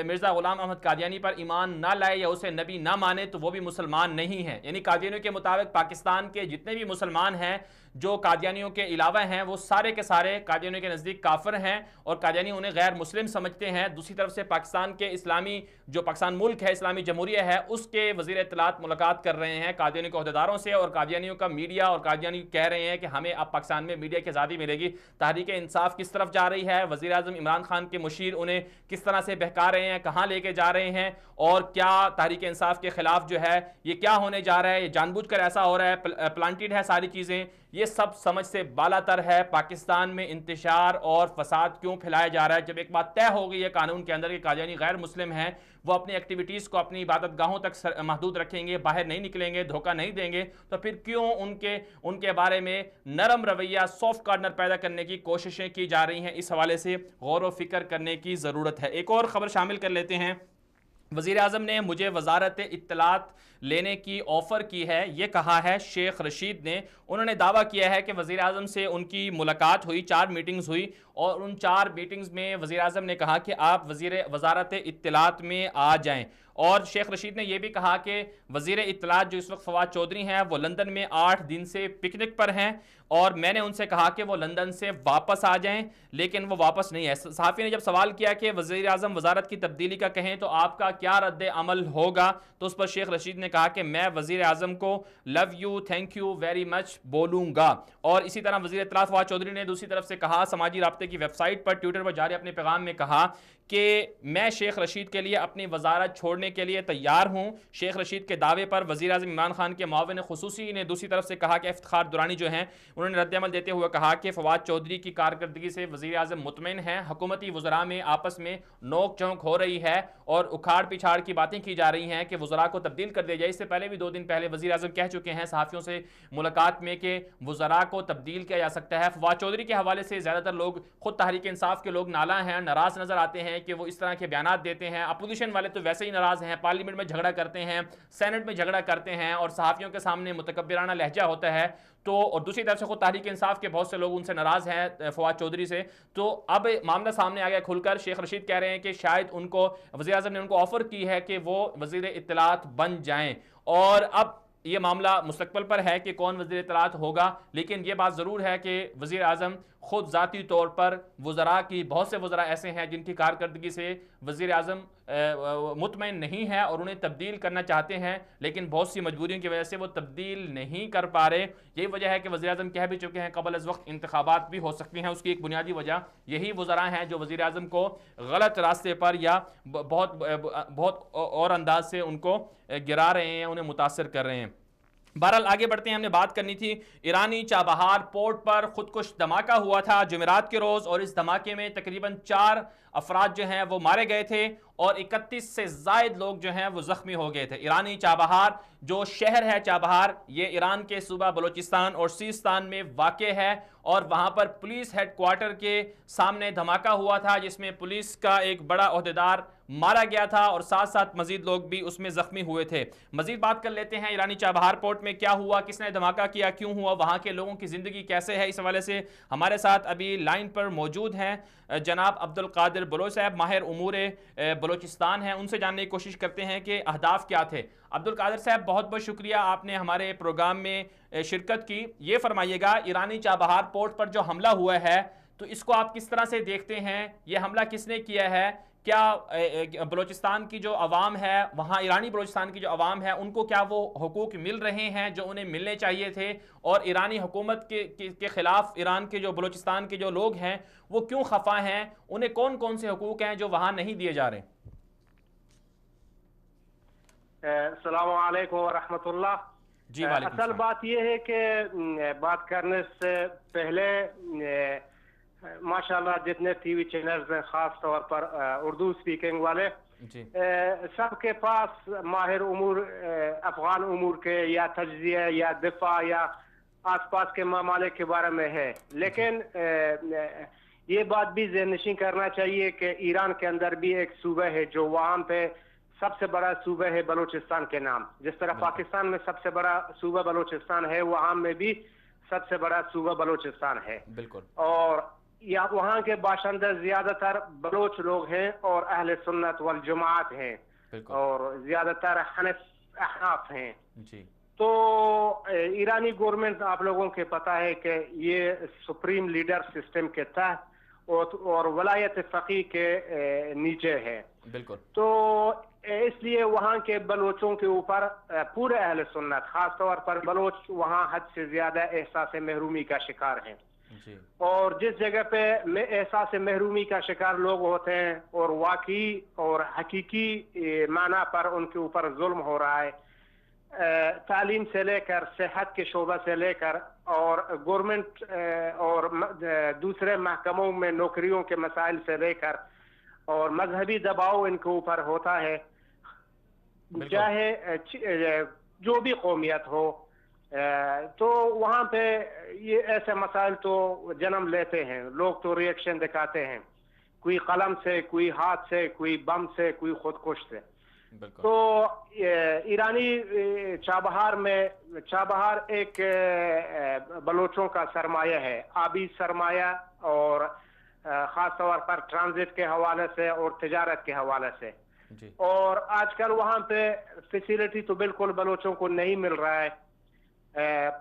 مرزا غلام احمد قادیانی پر ایمان نہ لائے یا اسے نبی نہ مانے تو وہ بھی مسلمان نہیں ہے، یعنی قادیانیوں کے مطابق پاکستان کے جتنے بھی مسلمان ہیں جو قادیانیوں کے علاوہ ہیں وہ سارے کے سارے قادیانیوں کے نزدیک کافر ہیں، اور قادیانی انہیں غیر مسلم سمجھتے ہیں۔ دوسری طرف سے پاکستان کے اسلامی جو پاکستان ملک ہے، اسلامی جمہوریہ ہے، اس کے وزیر اطلاعات ملاقات کر رہے ہیں قادیانیوں کے عہدیداروں سے، اور قادیانیوں کا میڈیا اور قادیانی کہہ رہے ہیں کہ ہمیں اب پاکستان میں میڈیا کی آزادی ملے گی۔ تحریک انصاف کس طرف جا رہی ہے، وزیر اعظم عمران خان کے مشیر انہیں کس طرح سے بہکا رہے ہیں، کہاں لے کے جا رہے ہیں، اور کیا تحریک انصاف کے خلاف جو ہے یہ کیا ہونے جا رہا ہے، یہ جان بوجھ کر ایسا ہو رہا ہے، پلانٹیڈ ہے ساری چیزیں، یہ سب سمجھ سے بالا تر ہے۔ پاکستان میں انتشار اور فساد کیوں پھیلایا جا رہا ہے؟ جب ایک بات طے ہو گئی ہے قانون کے اندر کہ قادیانی غیر مسلم ہیں، وہ اپنی ایکٹیویٹیز کو اپنی عبادت گاہوں تک محدود رکھیں گے، باہر نہیں نکلیں گے، دھوکہ نہیں دیں گے، تو پھر کیوں ان کے بارے میں نرم رویہ، سافٹ کارنر پیدا کرنے کی کوششیں کی جا رہی ہیں؟ اس حوالے سے غور و فکر کرنے کی ضرورت ہے۔ ایک اور خبر شامل کر لیتے ہیں۔ وزیر اعظم نے مجھے وزارت اطلاعات لینے کی آفر کی ہے، یہ کہا ہے شیخ رشید نے۔ انہوں نے دعویٰ کیا ہے کہ وزیر اعظم سے ان کی ملاقات ہوئی، 4 میٹنگز ہوئی، اور ان 4 میٹنگز میں وزیر اعظم نے کہا کہ آپ وزارت اطلاعات میں آ جائیں۔ اور شیخ رشید نے یہ بھی کہا کہ وزیر اطلاعات جو اس وقت فواد چودھری ہیں وہ لندن میں 8 دن سے پکنک پر ہیں، اور میں نے ان سے کہا کہ وہ لندن سے واپس آ جائیں، لیکن وہ واپس نہیں ہے۔ صحافی نے جب سوال کیا کہ وزیر اعظم وزارت کی تبدیلی کا کہیں تو آپ کا کیا رد عمل ہوگا، تو اس پر شیخ رشید نے کہا کہ میں وزیر اعظم کو love you, thank you very much بولوں گا۔ اور اسی طرح وزیر اطلاعات فواد چودھری نے دوسری طرف سے کہا، سماجی رابطے کی ویب سائٹ پر ٹویٹر پر جاری اپنے پیغام میں کہا کہ میں شیخ رشید کے لیے اپنی وزارت چھوڑنے کے لیے تیار ہوں۔ شیخ رشید کے دعوے پر وزیر اعظم عمران خان کے معاون خصوصی نے دوسری طرف سے کہا کہ افتخار درانی جو ہیں انہوں نے رد عمل دیتے ہوئے کہا کہ فواد چودھری کی کارکردگی سے وزیر اعظم مطمئن ہیں، حکومتی وزراء میں آپس میں نوک جھونک ہو رہی ہے اور اکھاڑ پچھاڑ کی باتیں کی جا رہی ہیں کہ وزراء کو تبدیل کر دیا جائے۔ اس سے پہلے بھی 2 دن پہلے وزیر اعظم کہہ چکے ہیں صحافیوں سے ملاقات میں کہ وزراء کو تبدیل کیا جا سکتا ہے۔ فواد چودھری کے حوالے سے زیادہ تر لوگ، خود تحریک انصاف کے لوگ نالاں ہیں، ناراض نظر آتے ہیں کہ وہ اس طرح کے بیانات دیتے ہیں۔ اپوزیشن والے تو ویسے ہی ناراض ہیں، پارلیمنٹ میں جھگڑا کرتے ہیں، سینٹ میں جھگڑا کرتے ہیں، اور صحافیوں کے سامنے متکبرانہ لہجہ ہوتا ہے۔ تو اور دوسری طرف سے خود تحریک انصاف کے بہت سے لوگ ان سے ناراض ہیں فواد چودھری سے۔ تو اب معاملہ سامنے آ گیا کھل کر، شیخ رشید کہہ رہے ہیں کہ شاید ان کو وزیر اعظم نے ان کو آفر کی ہے کہ وہ وزیر اطلاعات بن جائیں، اور اب یہ معاملہ مستقبل پر ہے کہ کون وزیر اطلاعات ہوگا، لیکن یہ بات ضرور ہے کہ وزیر اعظم خود ذاتی طور پر وزراء کی بہت سے وزراء ایسے ہیں جن کی کارکردگی سے وزیر اعظم مطمئن نہیں ہے اور انہیں تبدیل کرنا چاہتے ہیں، لیکن بہت سی مجبوریوں کی وجہ سے وہ تبدیل نہیں کر پا رہے۔ یہی وجہ ہے کہ وزیر اعظم کہہ بھی چکے ہیں قبل از وقت انتخابات بھی ہو سکتی ہیں۔ اس کی ایک بنیادی وجہ یہی وزراء ہیں جو وزیر اعظم کو غلط راستے پر یا بہت اور انداز سے ان کو گرا رہے ہیں، انہیں متاثر کر رہے ہیں۔ بہرحال آگے بڑھتے ہیں، ہم نے بات کرنی تھی ایرانی چابہار پورٹ پر خودکش دھماکہ ہوا تھا جمعرات کے روز، اور اس دھماکے میں تقریباً 4 افراد جو ہیں وہ مارے گئے تھے اور 31 سے زائد لوگ جو ہیں وہ زخمی ہو گئے تھے۔ ایرانی چابہار جو شہر ہے چابہار، یہ ایران کے صوبہ بلوچستان اور سیستان میں واقع ہے، اور وہاں پر پولیس ہیڈ کوارٹر کے سامنے دھماکہ ہوا تھا جس میں پولیس کا ایک بڑا عہدیدار مارا گیا تھا اور ساتھ ساتھ مزید لوگ بھی اس میں زخمی ہوئے تھے۔ مزید بات کر لیتے ہیں ایرانی چابہار پورٹ میں کیا ہوا، کس نے دھماکہ کیا، کیوں ہوا، وہاں کے لوگوں کی زندگی کیسے ہے۔ اس حوالے سے ہمارے ساتھ ابھی لائن پر موجود ہیں جناب عبدالقادر بلوچ صاحب، ماہر امور بلوچستان ہیں، ان سے جاننے کی کوشش کرتے ہیں کہ اہداف کیا تھے۔ عبدالقادر صاحب، بہت بہت شکریہ آپ نے ہمارے پروگرام میں شرکت کی۔ یہ فرمائیے گا ایرانی چابہار پورٹ پر جو حملہ ہوا ہے تو اس کو آپ کس طرح سے دیکھتے ہیں، یہ حملہ کس نے کیا ہے، کیا بلوچستان کی جو عوام ہے وہاں، ایرانی بلوچستان کی جو عوام ہے، ان کو کیا وہ حقوق مل رہے ہیں جو انہیں ملنے چاہیے تھے، اور ایرانی حکومت کے خلاف ایران کے جو بلوچستان کے جو لوگ ہیں وہ کیوں خفا ہیں، انہیں کون کون سے حقوق ہیں جو وہاں نہیں دیے جا رہے؟ السلام علیکم ورحمۃ اللہ۔ جی وعلیکم اصل بات یہ ہے کہ بات کرنے سے پہلے ماشاءاللہ جتنے ٹی وی چینلز ہیں خاص طور پر اردو سپیکنگ والے، سب کے پاس ماہر امور افغان امور کے یا تجزیہ یا دفاع یا آس پاس کے ممالک کے بارے میں ہے، لیکن یہ بات بھی ذہن نشین کرنا چاہیے کہ ایران کے اندر بھی ایک صوبہ ہے جو وہاں پہ سب سے بڑا صوبہ ہے بلوچستان کے نام، جس طرح پاکستان میں سب سے بڑا صوبہ بلوچستان ہے، وہاں میں بھی سب سے بڑا صوبہ بلوچستان ہے۔ بالکل۔ اور وہاں کے باشندے زیادہ تر بلوچ لوگ ہیں اور اہل سنت والجماعت ہیں، اور زیادہ تر احناف ہیں۔ جی۔ تو ایرانی گورنمنٹ آپ لوگوں کے پتہ ہے کہ یہ سپریم لیڈر سسٹم کے تحت اور ولایت فقیہ کے نیچے ہے۔ بالکل۔ تو اس لیے وہاں کے بلوچوں کے اوپر پورے اہل سنت، خاص طور پر بلوچ وہاں حد سے زیادہ احساس محرومی کا شکار ہیں۔ جی۔ اور جس جگہ پہ احساس محرومی کا شکار لوگ ہوتے ہیں اور واقعی اور حقیقی معنی پر ان کے اوپر ظلم ہو رہا ہے، تعلیم سے لے کر صحت کے شعبہ سے لے کر اور گورنمنٹ اور دوسرے محکموں میں نوکریوں کے مسائل سے لے کر اور مذہبی دباؤ ان کے اوپر ہوتا ہے، چاہے جو بھی قومیت ہو، تو وہاں پہ یہ ایسے مسائل تو جنم لیتے ہیں، لوگ تو ری ایکشن دکھاتے ہیں، کوئی قلم سے، کوئی ہاتھ سے، کوئی بم سے، کوئی خودکش سے۔ تو ایرانی چابہار ایک بلوچوں کا سرمایہ ہے، آبی سرمایہ، اور خاص طور پر ٹرانزٹ کے حوالے سے اور تجارت کے حوالے سے۔ اور آج کل وہاں پہ فیسیلٹی تو بالکل بلوچوں کو نہیں مل رہا ہے،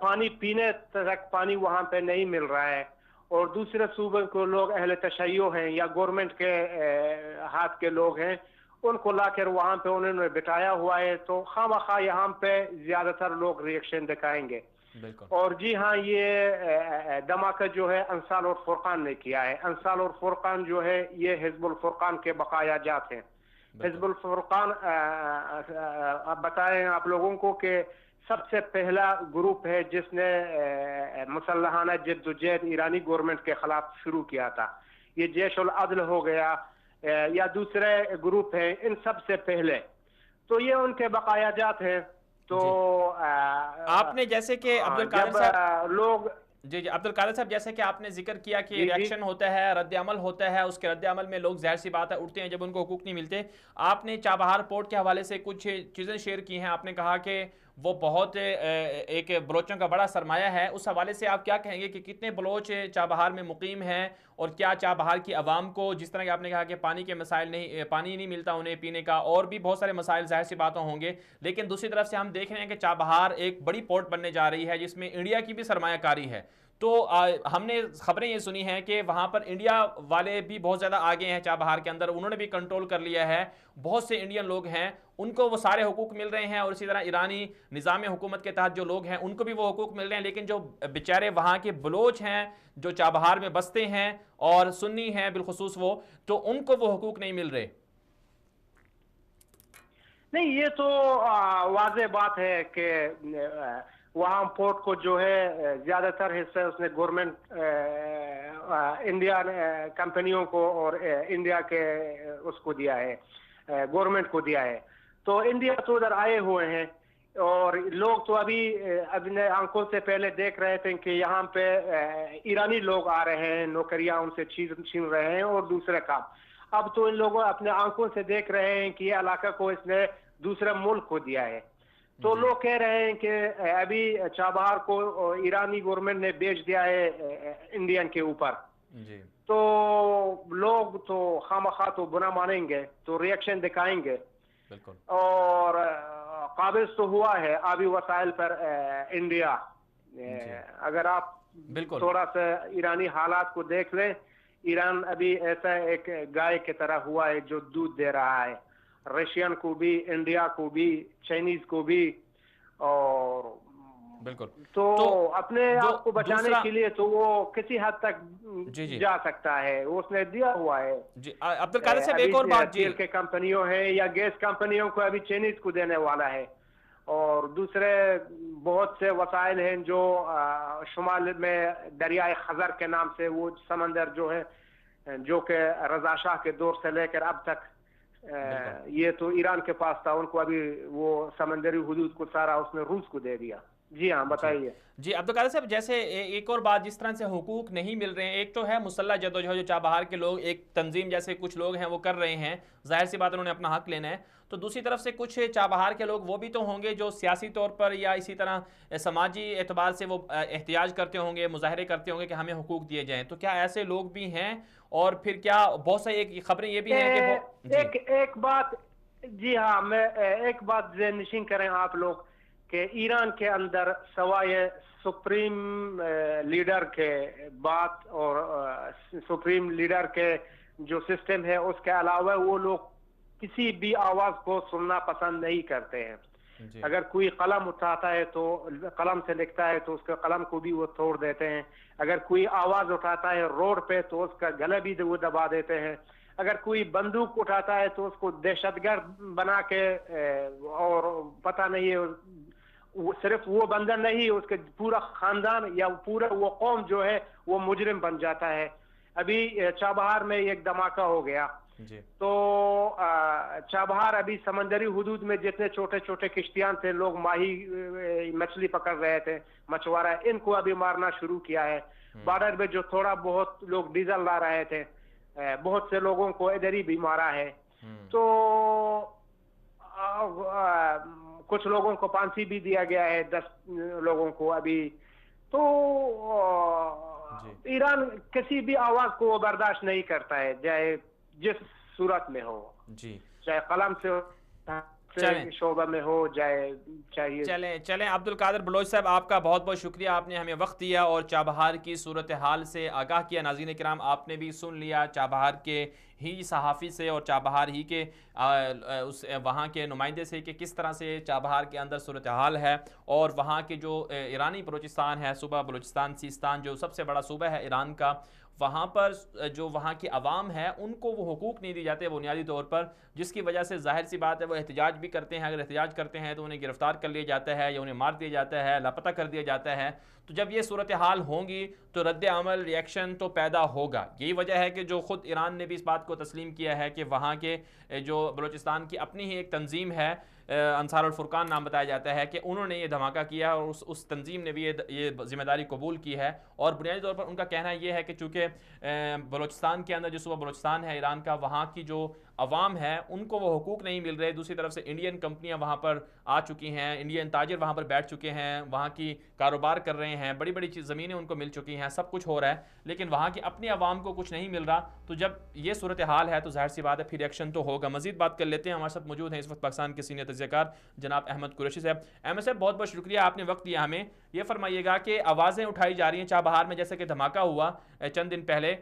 پانی پینے تک پانی وہاں پہ نہیں مل رہا ہے، اور دوسرے صوبے کو لوگ اہل تشیع ہیں یا گورنمنٹ کے ہاتھ کے لوگ ہیں، ان کو لا کر وہاں پہ انہوں نے بٹایا ہوا ہے، تو خواہ یہاں پہ زیادہ تر لوگ ری ایکشن دکھائیں گے۔ اور جی ہاں، یہ دھماکہ جو ہے انصار اور فرقان نے کیا ہے۔ انصار اور فرقان جو ہے یہ حزب الفرقان کے بقایا جات ہیں۔ حزب الفرقان بتائیں آپ لوگوں کو کہ سب سے پہلا گروپ ہے جس نے مسلحانہ جدوجہد ایرانی گورنمنٹ کے خلاف شروع کیا تھا۔ یہ جیش العدل ہو گیا یا دوسرے گروپ ہیں، ان سب سے پہلے تو یہ ان کے بقایا جات ہیں۔ تو آپ نے جیسے کہ عبدالقادر صاحب لوگ جی عبدالقادر صاحب، جیسے کہ آپ نے ذکر کیا کہ ریاکشن ہوتا ہے، رد عمل ہوتا ہے، اس کے رد عمل میں لوگ ظاہر سی بات ہے اٹھتے ہیں جب ان کو حقوق نہیں ملتے۔ آپ نے چابہار پورٹ کے حوالے سے کچھ چیزیں شیئر کی ہیں، آپ نے کہا کہ وہ بہت ایک بلوچوں کا بڑا سرمایہ ہے، اس حوالے سے آپ کیا کہیں گے کہ کتنے بلوچ چابہار میں مقیم ہیں، اور کیا چابہار کی عوام کو، جس طرح کہ آپ نے کہا کہ پانی کے مسائل نہیں، پانی نہیں ملتا انہیں پینے کا، اور بھی بہت سارے مسائل ظاہر سی باتیں ہوں گے، لیکن دوسری طرف سے ہم دیکھ رہے ہیں کہ چابہار ایک بڑی پورٹ بننے جا رہی ہے جس میں انڈیا کی بھی سرمایہ کاری ہے، تو ہم نے خبریں یہ سنی ہیں کہ وہاں پر انڈیا والے بھی بہت زیادہ آگے ہیں چابہار کے اندر، انہوں نے بھی کنٹرول کر لیا ہے، بہت سے انڈین لوگ ہیں ان کو وہ سارے حقوق مل رہے ہیں، اور اسی طرح ایرانی نظام حکومت کے تحت جو لوگ ہیں ان کو بھی وہ حقوق مل رہے ہیں، لیکن جو بیچارے وہاں کے بلوچ ہیں جو چابہار میں بستے ہیں اور سنی ہیں بالخصوص وہ، تو ان کو وہ حقوق نہیں مل رہے۔ نہیں، یہ تو واضح بات ہے کہ وہاں پورٹ کو جو ہے زیادہ تر حصہ اس نے گورنمنٹ انڈیا کمپنیوں کو اور انڈیا کے اس کو دیا ہے، گورنمنٹ کو دیا ہے۔ تو انڈیا تو ادھر آئے ہوئے ہیں اور لوگ تو ابھی اپنے آنکھوں سے پہلے دیکھ رہے تھے کہ یہاں پہ ایرانی لوگ آ رہے ہیں، نوکریاں ان سے چھین رہے ہیں اور دوسرے کام۔ اب تو ان لوگوں اپنے آنکھوں سے دیکھ رہے ہیں کہ یہ علاقہ کو اس نے دوسرے ملک کو دیا ہے۔ تو لوگ کہہ رہے ہیں کہ ابھی چابہار کو ایرانی گورنمنٹ نے بیچ دیا ہے انڈین کے اوپر، تو لوگ تو خامخواہ تو بنا مانیں گے، تو ریئیکشن دکھائیں گے۔ اور قابض تو ہوا ہے آبی وسائل پر انڈیا۔ اگر آپ تھوڑا سا ایرانی حالات کو دیکھ لیں، ایران ابھی ایسا ایک گائے کی طرح ہوا ہے جو دودھ دے رہا ہے، رشین کو بھی، انڈیا کو بھی، چائنیز کو بھی۔ اور بالکل تو اپنے آپ کو بچانے کے لیے تو وہ کسی حد تک جا سکتا ہے، اس نے دیا ہوا ہے۔ جی عبدالقادر صاحب ایک اور بات، تیل کے کمپنیوں ہیں یا گیس کمپنیوں کو ابھی چائنیز کو دینے والا ہے، اور دوسرے بہت سے وسائل ہیں جو شمال میں دریائے خزر کے نام سے، وہ سمندر جو ہے جو کہ رضا شاہ کے دور سے لے کر اب تک یہ تو ایران کے پاس تھا، ان کو ابھی وہ سمندری حدود کو سارا اس نے روس کو دے دیا۔ جی ہاں، بتائیے۔ جی عبدالقادر صاحب، جیسے ایک اور بات، جس طرح سے حقوق نہیں مل رہے ہیں، ایک تو ہے مسلح جدوجہد جو چابہار کے لوگ، ایک تنظیم جیسے کچھ لوگ ہیں وہ کر رہے ہیں، ظاہر سی بات انہوں نے اپنا حق لینا ہے، تو دوسری طرف سے کچھ چابہار کے لوگ وہ بھی تو ہوں گے جو سیاسی طور پر یا اسی طرح سماجی اعتبار سے وہ احتجاج کرتے ہوں گے، مظاہرے کرتے ہوں گے کہ ہمیں حقوق دیے جائیں، تو کیا ایسے لوگ بھی ہیں؟ اور پھر کیا بہت سے ایک خبریں یہ بھی ہیں کہ ایک بات، جی ہاں، میں ایک بات ذہن نشین کریں آپ لوگ کہ ایران کے اندر سوائے سپریم لیڈر کے بات اور سپریم لیڈر کے جو سسٹم ہے اس کے علاوہ وہ لوگ کسی بھی آواز کو سننا پسند نہیں کرتے ہیں۔ اگر کوئی قلم اٹھاتا ہے تو قلم سے لکھتا ہے تو اس کے قلم کو بھی وہ توڑ دیتے ہیں، اگر کوئی آواز اٹھاتا ہے روڈ پہ تو اس کا گلا بھی وہ دبا دیتے ہیں، اگر کوئی بندوق اٹھاتا ہے تو اس کو دہشت گرد بنا کے، اور پتہ نہیں صرف وہ بندہ نہیں، اس کے پورا خاندان یا پورا وہ قوم جو ہے وہ مجرم بن جاتا ہے۔ ابھی چابہار میں ایک دھماکہ ہو گیا، تو چابہار ابھی سمندری حدود میں جتنے چھوٹے چھوٹے کشتیاں تھے، لوگ ماہی مچھلی پکڑ رہے تھے، مچھوارا، ان کو ابھی مارنا شروع کیا ہے۔ بارڈر میں جو تھوڑا بہت لوگ ڈیزل لا رہے تھے، بہت سے لوگوں کو ادھر ہی بھی مارا ہے۔ تو کچھ لوگوں کو پھانسی بھی دیا گیا ہے، 10 لوگوں کو ابھی۔ تو ایران کسی بھی آواز کو برداشت نہیں کرتا ہے، چاہے جس صورت میں ہو، چاہے قلم سے شعبہ میں ہو، چاہیے۔ چلیں عبدالقادر بلوچ صاحب، آپ کا بہت بہت شکریہ، آپ نے ہمیں وقت دیا اور چابہار کی صورتحال سے آگاہ کیا۔ ناظرین کرام، آپ نے بھی سن لیا چابہار کے ہی صحافی سے اور چابہار ہی کے وہاں کے نمائندے سے کہ کس طرح سے چابہار کے اندر صورتحال ہے، اور وہاں کے جو ایرانی بلوچستان ہے، صوبہ بلوچستان سیستان جو سب سے بڑا صوبہ ہے ایران کا، وہاں پر جو وہاں کی عوام ہے ان کو وہ حقوق نہیں دی جاتے بنیادی طور پر، جس کی وجہ سے ظاہر سی بات ہے وہ احتجاج بھی کرتے ہیں۔ اگر احتجاج کرتے ہیں تو انہیں گرفتار کر لیا جاتا ہے یا انہیں مار دیا جاتا ہے، لاپتہ کر دیا جاتا ہے۔ تو جب یہ صورتحال ہوں گی تو رد عمل، ریئیکشن تو پیدا ہوگا۔ یہی وجہ ہے کہ جو خود ایران نے بھی اس بات کو تسلیم کیا ہے کہ وہاں کے جو بلوچستان کی اپنی ہی ایک تنظیم ہے، انصار الفرقان نام بتایا جاتا ہے، کہ انہوں نے یہ دھماکہ کیا اور اس تنظیم نے بھی یہ ذمہ داری قبول کی ہے۔ اور بنیادی طور پر ان کا کہنا یہ ہے کہ چونکہ بلوچستان کے اندر جو صوبہ بلوچستان ہے ایران کا، وہاں کی جو عوام ہے ان کو وہ حقوق نہیں مل رہے. دوسری طرف سے انڈین کمپنیاں وہاں پر آ چکی ہیں, انڈین تاجر وہاں پر بیٹھ چکے ہیں, وہاں کی کاروبار کر رہے ہیں, بڑی بڑی زمینیں ان کو مل چکی ہیں, سب کچھ ہو رہا ہے, لیکن وہاں کی اپنی عوام کو کچھ نہیں مل رہا. تو جب یہ صورتحال ہے تو ظاہر سی بات ہے پھر ایکشن تو ہوگا. مزید بات کر لیتے ہیں. ہمارے ساتھ موجود ہیں اس وقت پاکستان کے سینئر تجزیہ کار جناب احمد قریشی صاحب. احمد صاحب بہت بہت شکریہ, آپ نے وقت دیا ہمیں. یہ فرمائیے گا کہ آوازیں اٹھائی جا رہی ہیں چابہار میں, جیسے کہ دھماکہ ہوا چند دن پہلے,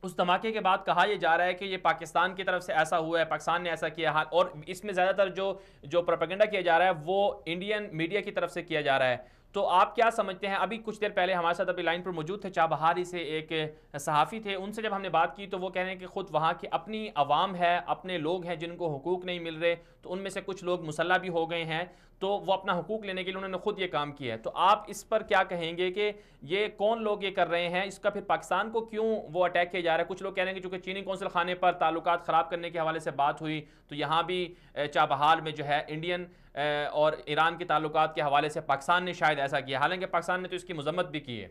اس دھماکے کے بعد کہا یہ جا رہا ہے کہ یہ پاکستان کی طرف سے ایسا ہوا ہے, پاکستان نے ایسا کیا, اور اس میں زیادہ تر جو پروپیگنڈا کیا جا رہا ہے وہ انڈین میڈیا کی طرف سے کیا جا رہا ہے. تو آپ کیا سمجھتے ہیں؟ ابھی کچھ دیر پہلے ہمارے ساتھ ابھی لائن پر موجود تھے چابہار سے ایک صحافی تھے, ان سے جب ہم نے بات کی تو وہ کہہ رہے ہیں کہ خود وہاں کی اپنی عوام ہے, اپنے لوگ ہیں جن کو حقوق نہیں مل رہے, تو ان میں سے کچھ لوگ مسلح بھی ہو گئے ہیں, تو وہ اپنا حقوق لینے کے لیے انہوں نے خود یہ کام کیا ہے. تو آپ اس پر کیا کہیں گے کہ یہ کون لوگ یہ کر رہے ہیں, اس کا پھر پاکستان کو کیوں وہ اٹیک کیا جا رہا ہے؟ کچھ لوگ کہہ رہے ہیں کہ چونکہ چینی قونصل خانے پر تعلقات خراب کرنے کے حوالے سے بات ہوئی تو یہاں بھی چابہار میں جو ہے انڈین اور ایران کے تعلقات کے حوالے سے پاکستان نے شاید ایسا کیا, حالانکہ پاکستان نے تو اس کی مذمت بھی کی ہے.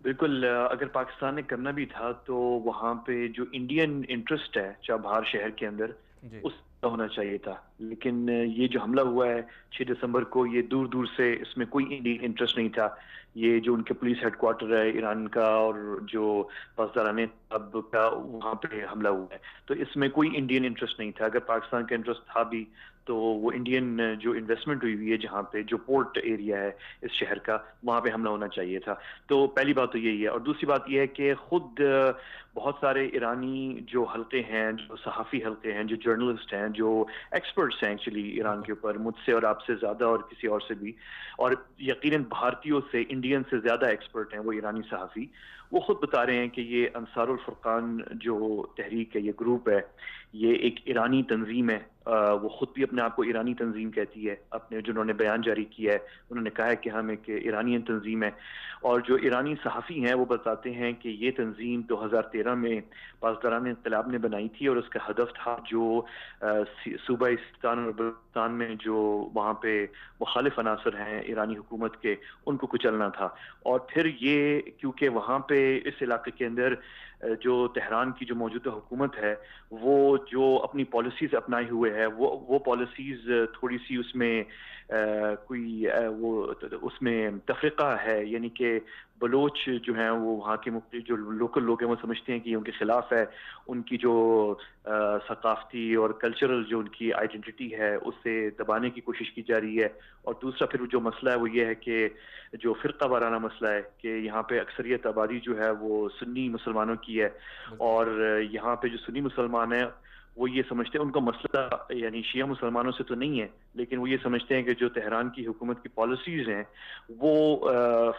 بالکل, اگر پاکستان نے کرنا بھی تھا تو وہاں پہ جو انڈین انٹرسٹ ہے چابہار شہر کے اندر اس کا ہونا چاہیے تھا, لیکن یہ جو حملہ ہوا ہے 6 دسمبر کو, یہ دور دور سے اس میں کوئی انڈین انٹرسٹ نہیں تھا. یہ جو ان کے پولیس ہیڈ کوارٹر ہے ایران کا اور جو پاسداران اب کا وہاں پہ حملہ ہوا ہے, تو اس میں کوئی انڈین انٹرسٹ نہیں تھا. اگر پاکستان کا انٹرسٹ تھا بھی تو وہ انڈین جو انویسٹمنٹ ہوئی ہے جہاں پہ جو پورٹ ایریا ہے اس شہر کا, وہاں پہ حملہ ہونا چاہیے تھا. تو پہلی بات تو یہی ہے. اور دوسری بات یہ ہے کہ خود بہت سارے ایرانی جو حلقے ہیں, جو صحافی حلقے ہیں, جو جرنلسٹ ہیں, جو ایکسپرٹس ہیں ایکچولی ایران کے اوپر, مجھ سے اور آپ سے زیادہ اور کسی اور سے بھی, اور یقیناً بھارتیوں سے انڈین سے زیادہ ایکسپرٹ ہیں وہ ایرانی صحافی, وہ خود بتا رہے ہیں کہ یہ انصار الفرقان جو تحریک ہے, یہ گروپ ہے, یہ ایک ایرانی تنظیم ہے. وہ خود بھی اپنے آپ کو ایرانی تنظیم کہتی ہے. اپنے جنہوں نے بیان جاری کیا ہے انہوں نے کہا ہے کہ ہم ایک ایرانی تنظیم ہے. اور جو ایرانی صحافی ہیں وہ بتاتے ہیں کہ یہ تنظیم 2013 میں پاسداران انقلاب نے بنائی تھی, اور اس کا ہدف تھا جو صوبہ سیستان اور بلوچستان میں جو وہاں پہ مخالف عناصر ہیں ایرانی حکومت کے, ان کو کچلنا تھا. اور پھر یہ کیونکہ وہاں پہ اس علاقے کے اندر جو تہران کی جو موجودہ حکومت ہے وہ جو اپنی پالیسیز اپنائے ہوئے ہے, وہ پالیسیز تھوڑی سی اس میں کوئی وہ اس میں تفرقہ ہے, یعنی کہ بلوچ جو ہیں وہ وہاں کے مختلف جو لوکل لوگ ہیں وہ سمجھتے ہیں کہ یہ ان کے خلاف ہے, ان کی جو ثقافتی اور کلچرل جو ان کی آئیڈینٹی ہے اسے دبانے کی کوشش کی جا رہی ہے. اور دوسرا پھر جو مسئلہ ہے وہ یہ ہے کہ جو فرقہ وارانہ مسئلہ ہے کہ یہاں پہ اکثریت آبادی جو ہے وہ سنی مسلمانوں کی ہے, اور یہاں پہ جو سنی مسلمان ہیں وہ یہ سمجھتے ہیں, ان کا مسئلہ یعنی شیعہ مسلمانوں سے تو نہیں ہے, لیکن وہ یہ سمجھتے ہیں کہ جو تہران کی حکومت کی پالیسیز ہیں وہ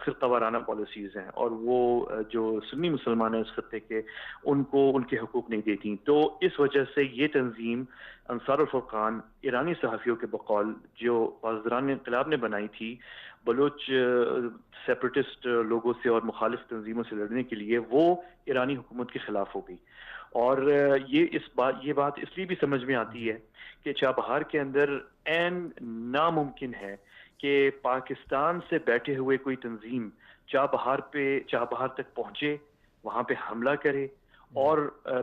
فرقہ وارانہ پالیسیز ہیں, اور وہ جو سنی مسلمان ہیں اس خطے کے ان کو ان کے حقوق نہیں دیتی. تو اس وجہ سے یہ تنظیم انصار الفرقان ایرانی صحافیوں کے بقول جو پاسداران انقلاب نے بنائی تھی بلوچ سیپریٹسٹ لوگوں سے اور مخالف تنظیموں سے لڑنے کے لیے, وہ ایرانی حکومت کے خلاف ہو گئی. اور یہ بات اس لیے بھی سمجھ میں آتی ہے کہ چابہار کے اندر عین ناممکن ہے کہ پاکستان سے بیٹھے ہوئے کوئی تنظیم چابہار تک پہنچے, وہاں پہ حملہ کرے اور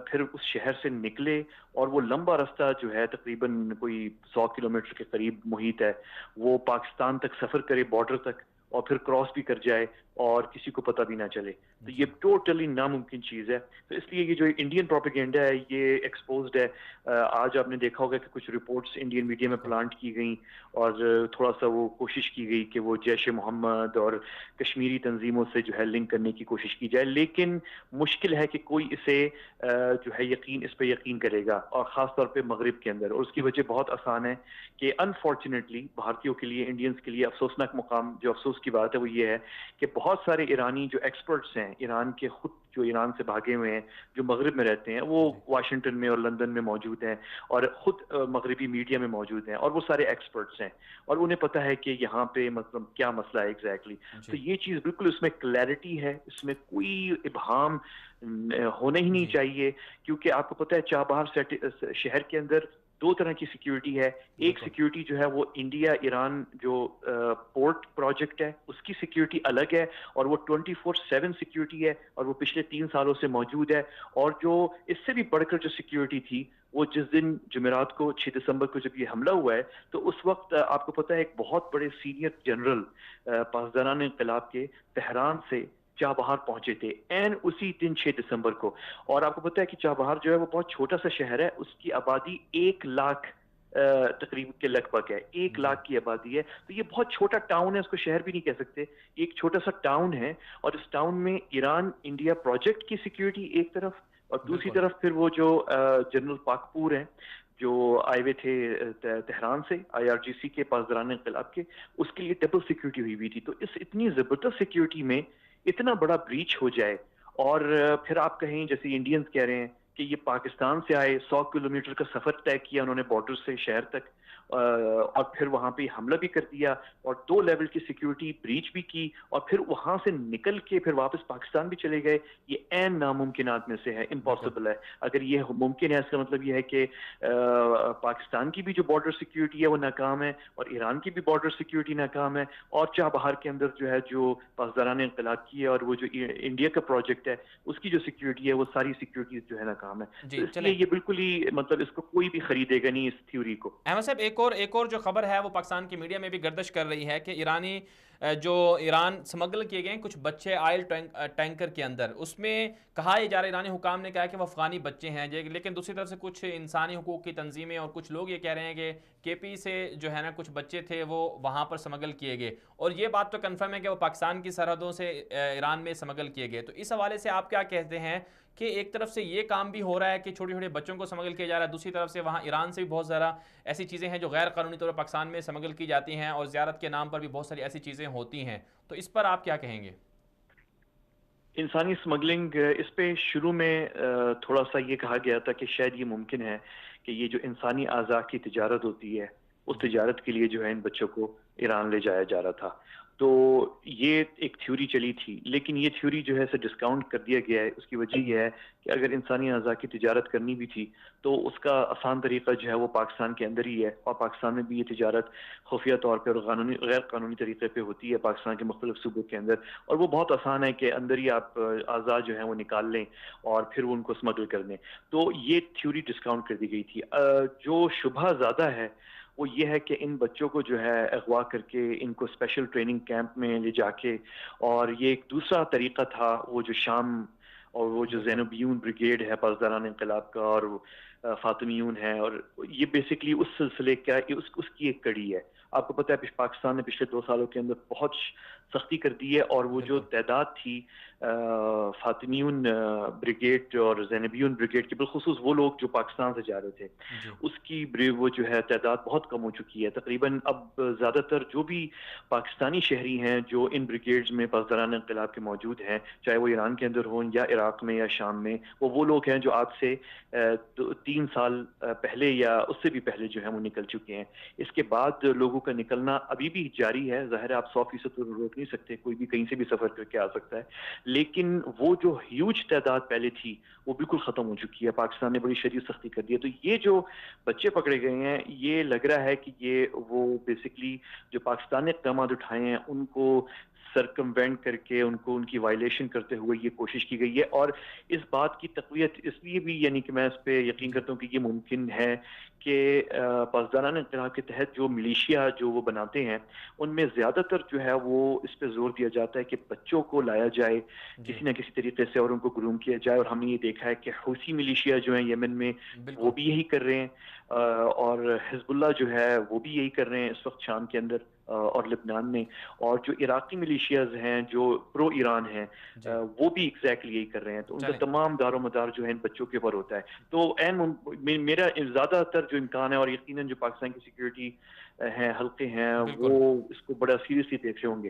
پھر اس شہر سے نکلے, اور وہ لمبا رستہ جو ہے تقریباً کوئی 100 کلومیٹر کے قریب محیط ہے, وہ پاکستان تک سفر کرے, بارڈر تک, اور پھر کراس بھی کر جائے اور کسی کو پتہ بھی نہ چلے. تو یہ ٹوٹلی ناممکن چیز ہے. تو اس لیے یہ جو انڈین پروپیگنڈا ہے یہ ایکسپوزڈ ہے. آج آپ نے دیکھا ہوگا کہ کچھ رپورٹس انڈین میڈیا میں پلانٹ کی گئیں, اور تھوڑا سا وہ کوشش کی گئی کہ وہ جیش محمد اور کشمیری تنظیموں سے جو ہے لنک کرنے کی کوشش کی جائے, لیکن مشکل ہے کہ کوئی اسے جو ہے اس پہ یقین کرے گا, اور خاص طور پہ مغرب کے اندر. اور اس کی وجہ بہت آسان ہے کہ انفارچونیٹلی بھارتیوں کے لیے, انڈینز کے لیے افسوسناک مقام جو افسوس کی بات ہے وہ یہ ہے کہ بہت سارے ایرانی جو ایکسپرٹس ہیں ایران کے, خود جو ایران سے بھاگے ہوئے ہیں, جو مغرب میں رہتے ہیں, وہ واشنگٹن میں اور لندن میں موجود ہیں, اور خود مغربی میڈیا میں موجود ہیں, اور وہ سارے ایکسپرٹس ہیں, اور انہیں پتہ ہے کہ یہاں پہ مطلب کیا مسئلہ ہے ایگزیکٹلی. تو یہ چیز بالکل اس میں کلیئرٹی ہے, اس میں کوئی ابہام ہونا ہی نہیں چاہیے, کیونکہ آپ کو پتہ ہے چابہار شہر کے اندر دو طرح کی سیکیورٹی ہے. ایک سیکیورٹی جو ہے وہ انڈیا ایران جو پورٹ پروجیکٹ ہے اس کی سیکیورٹی الگ ہے, اور وہ 24/7 سیکیورٹی ہے, اور وہ پچھلے 3 سالوں سے موجود ہے. اور جو اس سے بھی بڑھ کر جو سیکیورٹی تھی وہ جس دن جمعرات کو 6 دسمبر کو جب یہ حملہ ہوا ہے, تو اس وقت آپ کو پتہ ہے ایک بہت بڑے سینئر جنرل پاسداران انقلاب کے تہران سے چابہار پہنچے تھے این اسی دن 6 دسمبر کو. اور آپ کو پتہ ہے کہ چابہار جو ہے وہ بہت چھوٹا سا شہر ہے, اس کی آبادی 1 لاکھ تقریب کے لگ بھگ ہے, 1 لاکھ کی آبادی ہے. تو یہ بہت چھوٹا ٹاؤن ہے, اس کو شہر بھی نہیں کہہ سکتے, ایک چھوٹا سا ٹاؤن ہے. اور اس ٹاؤن میں ایران انڈیا پروجیکٹ کی سیکیورٹی ایک طرف, اور دوسری طرف پھر وہ جو جنرل پاکپور ہیں جو آئے ہوئے تھے تہران سے IRGC کے پاسداران انقلاب کے, اس کے لیے ڈبل سیکیورٹی ہوئی تھی. تو اس اتنی زبردست سیکیورٹی میں اتنا بڑا بریچ ہو جائے, اور پھر آپ کہیں جیسے انڈینز کہہ رہے ہیں کہ یہ پاکستان سے آئے, 100 کلومیٹر کا سفر طے کیا انہوں نے بارڈر سے شہر تک, اور پھر وہاں پہ حملہ بھی کر دیا, اور 2 لیول کی سیکیورٹی بریچ بھی کی, اور پھر وہاں سے نکل کے پھر واپس پاکستان بھی چلے گئے. یہ عین ناممکنات میں سے ہے, امپاسبل ہے. اگر یہ ممکن ہے اس کا مطلب یہ ہے کہ پاکستان کی بھی جو بارڈر سیکیورٹی ہے وہ ناکام ہے, اور ایران کی بھی بارڈر سیکیورٹی ناکام ہے, اور چابہار کے اندر جو ہے جو پاسداران انقلاب کی ہے اور وہ جو انڈیا کا پروجیکٹ ہے اس کی جو سیکیورٹی ہے وہ ساری سیکیورٹی جو ہے ناکام ہے. تو اس لیے یہ بالکل ہی مطلب اس کو کوئی بھی خریدے گا نہیں اس تھیوری کو. احمد صاحب ایک اور جو خبر ہے وہ پاکستان کی میڈیا میں بھی گردش کر رہی ہے کہ ایرانی جو ایران سمگل کیے گئے ہیں کچھ بچے آئل ٹینکر کے اندر, اس میں کہا یہ جا رہا ہے, ایرانی حکام نے کہا کہ وہ افغانی بچے ہیں, لیکن دوسری طرف سے کچھ انسانی حقوق کی تنظیمیں اور کچھ لوگ یہ کہہ رہے ہیں کہ KP سے جو ہے نا کچھ بچے تھے وہ وہاں پر سمگل کیے گئے, اور یہ بات تو کنفرم ہے کہ وہ پاکستان کی سرحدوں سے ایران میں سمگل کیے گئے. تو اس حوالے سے آپ کیا کہتے ہیں کہ ایک طرف سے یہ کام بھی ہو رہا ہے کہ چھوٹے چھوٹے بچوں کو سمگل کیا جا رہا ہے, دوسری طرف سے وہاں ایران سے بھی بہت زیادہ ایسی چیزیں ہیں جو غیر قانونی طور پر پاکستان میں سمگل کی جاتی ہیں, اور زیارت کے نام پر بھی بہت ساری ایسی چیزیں ہوتی ہیں. تو اس پر آپ کیا کہیں گے؟ انسانی اسمگلنگ, اس پہ شروع میں تھوڑا سا یہ کہا گیا تھا کہ شاید یہ ممکن ہے کہ یہ جو انسانی اعضاء کی تجارت ہوتی ہے اس تجارت کے لیے جو ہے ان بچوں کو ایران لے جایا جا رہا تھا. تو یہ ایک تھیوری چلی تھی, لیکن یہ تھیوری جو ہے اسے ڈسکاؤنٹ کر دیا گیا ہے. اس کی وجہ یہ ہے کہ اگر انسانی اعضاء کی تجارت کرنی بھی تھی تو اس کا آسان طریقہ جو ہے وہ پاکستان کے اندر ہی ہے, اور پاکستان میں بھی یہ تجارت خفیہ طور پہ اور غیر قانونی طریقے پہ ہوتی ہے پاکستان کے مختلف صوبوں کے اندر, اور وہ بہت آسان ہے کہ اندر ہی آپ اعضاء جو ہیں وہ نکال لیں اور پھر وہ ان کو اسمگل کر دیں. تو یہ تھیوری ڈسکاؤنٹ کر دی گئی تھی. جو شبہ زیادہ ہے وہ یہ ہے کہ ان بچوں کو جو ہے اغوا کر کے ان کو اسپیشل ٹریننگ کیمپ میں لے جا کے, اور یہ ایک دوسرا طریقہ تھا وہ جو شام اور وہ جو زینبیون بریگیڈ ہے پاسداران انقلاب کا, اور فاطمیون ہے, اور یہ بیسکلی اس سلسلے کا اس کی ایک کڑی ہے. آپ کو پتہ ہے پاکستان نے پچھلے 2 سالوں کے اندر بہت سختی کر دی ہے, اور وہ جو تعداد تھی فاطمیون بریگیڈ اور زینبیون بریگیڈ کی, بالخصوص وہ لوگ جو پاکستان سے جا رہے تھے, اس کی وہ جو ہے تعداد بہت کم ہو چکی ہے. تقریباً اب زیادہ تر جو بھی پاکستانی شہری ہیں جو ان بریگیڈز میں پاسداران انقلاب کے موجود ہیں, چاہے وہ ایران کے اندر ہوں یا عراق میں یا شام میں, وہ لوگ ہیں جو آج سے 3 سال پہلے یا اس سے بھی پہلے جو ہیں وہ نکل چکے ہیں. اس کے بعد لوگوں کا نکلنا ابھی بھی جاری ہے. ظاہر ہے آپ 100% روک نہیں سکتے, کوئی بھی کہیں سے بھی سفر کر کے آ سکتا ہے, لیکن وہ جو ہیوج تعداد پہلے تھی وہ بالکل ختم ہو چکی ہے. پاکستان نے بڑی شدید سختی کر دی ہے. تو یہ جو بچے پکڑے گئے ہیں یہ لگ رہا ہے کہ یہ وہ بیسکلی جو پاکستان نے اقدامات اٹھائے ہیں ان کو سرکموینٹ کر کے ان کی وائلیشن کرتے ہوئے یہ کوشش کی گئی ہے. اور اس بات کی تقویت اس لیے بھی یعنی کہ میں اس پہ یقین کرتا ہوں کہ یہ ممکن ہے کہ پاسداران انقلاب کے تحت جو ملیشیا جو وہ بناتے ہیں ان میں زیادہ تر جو ہے وہ اس پہ زور دیا جاتا ہے کہ بچوں کو لایا جائے کسی نہ کسی طریقے سے اور ان کو گروم کیا جائے. اور ہم نے یہ دیکھا ہے کہ حوثی ملیشیا جو ہیں یمن میں وہ بھی یہی کر رہے ہیں, اور حزب اللہ جو ہے وہ بھی یہی کر رہے ہیں اس وقت شام کے اندر اور لبنان میں, اور جو عراقی ملیشیاز ہیں جو پرو ایران ہیں وہ بھی ایگزیکٹلی یہی کر رہے ہیں. تو ان کا تمام دار و مدار جو ہے ان بچوں کے اوپر ہوتا ہے. تو میرا زیادہ تر جو امکان ہے, اور یقیناً جو پاکستان کی سیکیورٹی ہیں حلقے ہیں وہ اس کو بڑا سیریسلی دیکھ رہے ہوں گے.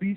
20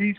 30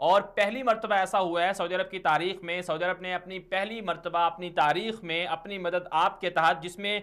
اور پہلی مرتبہ ایسا ہوا ہے سعودی عرب کی تاریخ میں، سعودی عرب نے اپنی پہلی مرتبہ اپنی تاریخ میں اپنی مدد آپ کے تحت، جس میں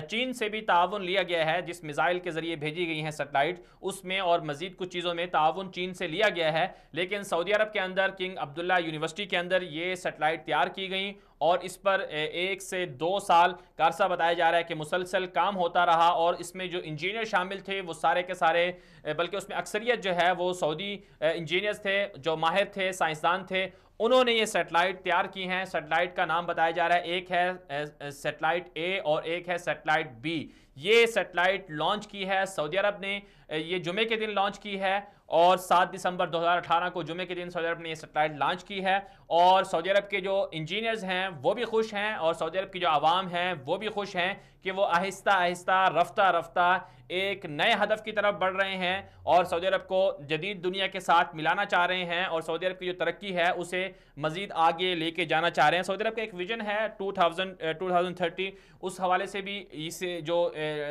چین سے بھی تعاون لیا گیا ہے، جس میزائل کے ذریعے بھیجی گئی ہیں سیٹلائٹ، اس میں اور مزید کچھ چیزوں میں تعاون چین سے لیا گیا ہے، لیکن سعودی عرب کے اندر کنگ عبداللہ یونیورسٹی کے اندر یہ سیٹلائٹ تیار کی گئیں اور اس پر 1 سے 2 سال کا عرصہ بتایا جا رہا ہے کہ مسلسل کام ہوتا رہا، اور اس میں جو انجینئر شامل تھے وہ سارے کے سارے، بلکہ اس میں اکثریت جو ہے وہ سعودی انجینئرز تھے، جو ماہر تھے، سائنسدان تھے، انہوں نے یہ سیٹلائٹ تیار کی ہیں۔ سیٹلائٹ کا نام بتایا جا رہا ہے، ایک ہے سیٹلائٹ اے اور ایک ہے سیٹلائٹ بی۔ یہ سیٹلائٹ لانچ کی ہے سعودی عرب نے، یہ جمعے کے دن لانچ کی ہے، اور 7 دسمبر 2018 کو جمعے کے دن سعودی عرب نے یہ سیٹلائٹ لانچ کی ہے، اور سعودی عرب کے جو انجینئرز ہیں وہ بھی خوش ہیں، اور سعودی عرب کی جو عوام ہیں وہ بھی خوش ہیں کہ وہ آہستہ آہستہ رفتہ رفتہ ایک نئے ہدف کی طرف بڑھ رہے ہیں، اور سعودی عرب کو جدید دنیا کے ساتھ ملانا چاہ رہے ہیں، اور سعودی عرب کی جو ترقی ہے اسے مزید آگے لے کے جانا چاہ رہے ہیں۔ سعودی عرب کا ایک ویژن ہے 2030، اس حوالے سے بھی اسے جو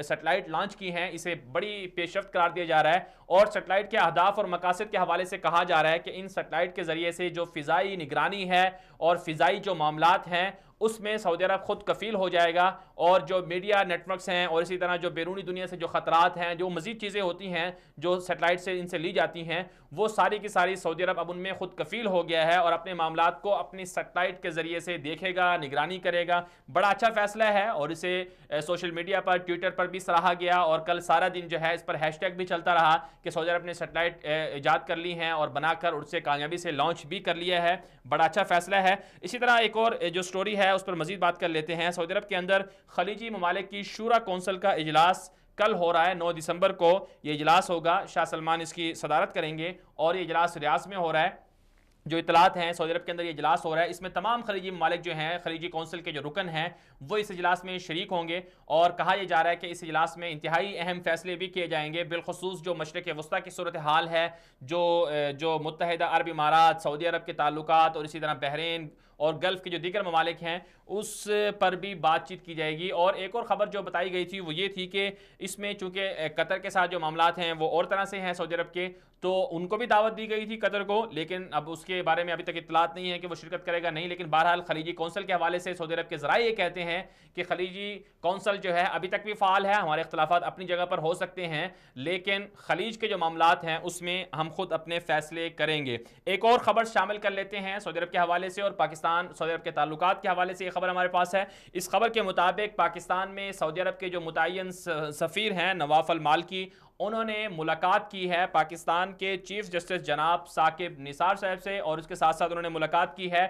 سیٹلائٹ لانچ کی ہیں اسے بڑی پیش رفت قرار دیا جا رہا ہے، اور سیٹلائٹ کے اہداف اور مقاصد کے حوالے سے کہا جا رہا ہے کہ ان سیٹلائٹ کے ذریعے سے جو فضائی نگرانی ہے اور فضائی جو معاملات ہیں اس میں سعودی عرب خود کفیل ہو جائے گا، اور جو میڈیا نیٹ ورکس ہیں اور اسی طرح جو بیرونی دنیا سے جو خطرات ہیں، جو مزید چیزیں ہوتی ہیں جو سیٹلائٹ سے ان سے لی جاتی ہیں، وہ ساری کی ساری سعودی عرب اب ان میں خود کفیل ہو گیا ہے، اور اپنے معاملات کو اپنی سیٹلائٹ کے ذریعے سے دیکھے گا، نگرانی کرے گا۔ بڑا اچھا فیصلہ ہے، اور اسے سوشل میڈیا پر، ٹویٹر پر بھی سراہا گیا، اور کل سارا دن جو ہے اس پر ہیش ٹیگ بھی چلتا رہا کہ سعودی عرب نے سیٹلائٹ ایجاد کر لی ہیں اور بنا کر اسے کامیابی سے لانچ بھی کر لیا ہے۔ بڑا اچھا فیصلہ ہے۔ اسی طرح ایک اور جو سٹوری ہے اس پر مزید بات کر لیتے ہیں۔ سعودی عرب کے اندر خلیجی ممالک کی شورا کونسل کا اجلاس کل ہو رہا ہے، 9 دسمبر کو یہ اجلاس ہوگا، شاہ سلمان اس کی صدارت کریں گے، اور یہ اجلاس ریاض میں ہو رہا ہے۔ جو اطلاعات ہیں سعودی عرب کے اندر یہ اجلاس ہو رہا ہے، اس میں تمام خلیجی ممالک جو ہیں، خلیجی کونسل کے جو رکن ہیں وہ اس اجلاس میں شریک ہوں گے، اور کہا یہ جا رہا ہے کہ اس اجلاس میں انتہائی اہم فیصلے بھی کیے جائیں گے، بالخصوص جو مشرق وسطیٰ کی صورتحال ہے، جو متحدہ عرب امارات، سعودی عرب کے تعلقات، اور اسی طرح بحرین اور گلف کے جو دیگر ممالک ہیں اس پر بھی بات چیت کی جائے گی۔ اور ایک اور خبر جو بتائی گئی تھی وہ یہ تھی کہ اس میں چونکہ قطر کے ساتھ جو معاملات ہیں وہ اور طرح سے ہیں سعودی عرب کے، تو ان کو بھی دعوت دی گئی تھی قطر کو، لیکن اب اس کے بارے میں ابھی تک اطلاعات نہیں ہے کہ وہ شرکت کرے گا نہیں، لیکن بہرحال خلیجی کونسل کے حوالے سے سعودی عرب کے ذرائع یہ کہتے ہیں کہ خلیجی کونسل جو ہے ابھی تک بھی فعال ہے، ہمارے اختلافات اپنی جگہ پر ہو سکتے ہیں، لیکن خلیج کے جو معاملات ہیں اس میں ہم خود اپنے فیصلے کریں گے۔ ایک اور خبر شامل کر لیتے ہیں سعودی عرب کے حوالے سے اور پاکستان سعودی عرب کے تعلقات کے حوالے سے، یہ خبر ہمارے پاس ہے۔ اس خبر کے مطابق پاکستان میں سعودی عرب کے جو متعین سفیر ہیں نواف المالکی، انہوں نے ملاقات کی ہے پاکستان کے چیف جسٹس جناب ثاقب نثار صاحب سے، اور اس کے ساتھ ساتھ انہوں نے ملاقات کی ہے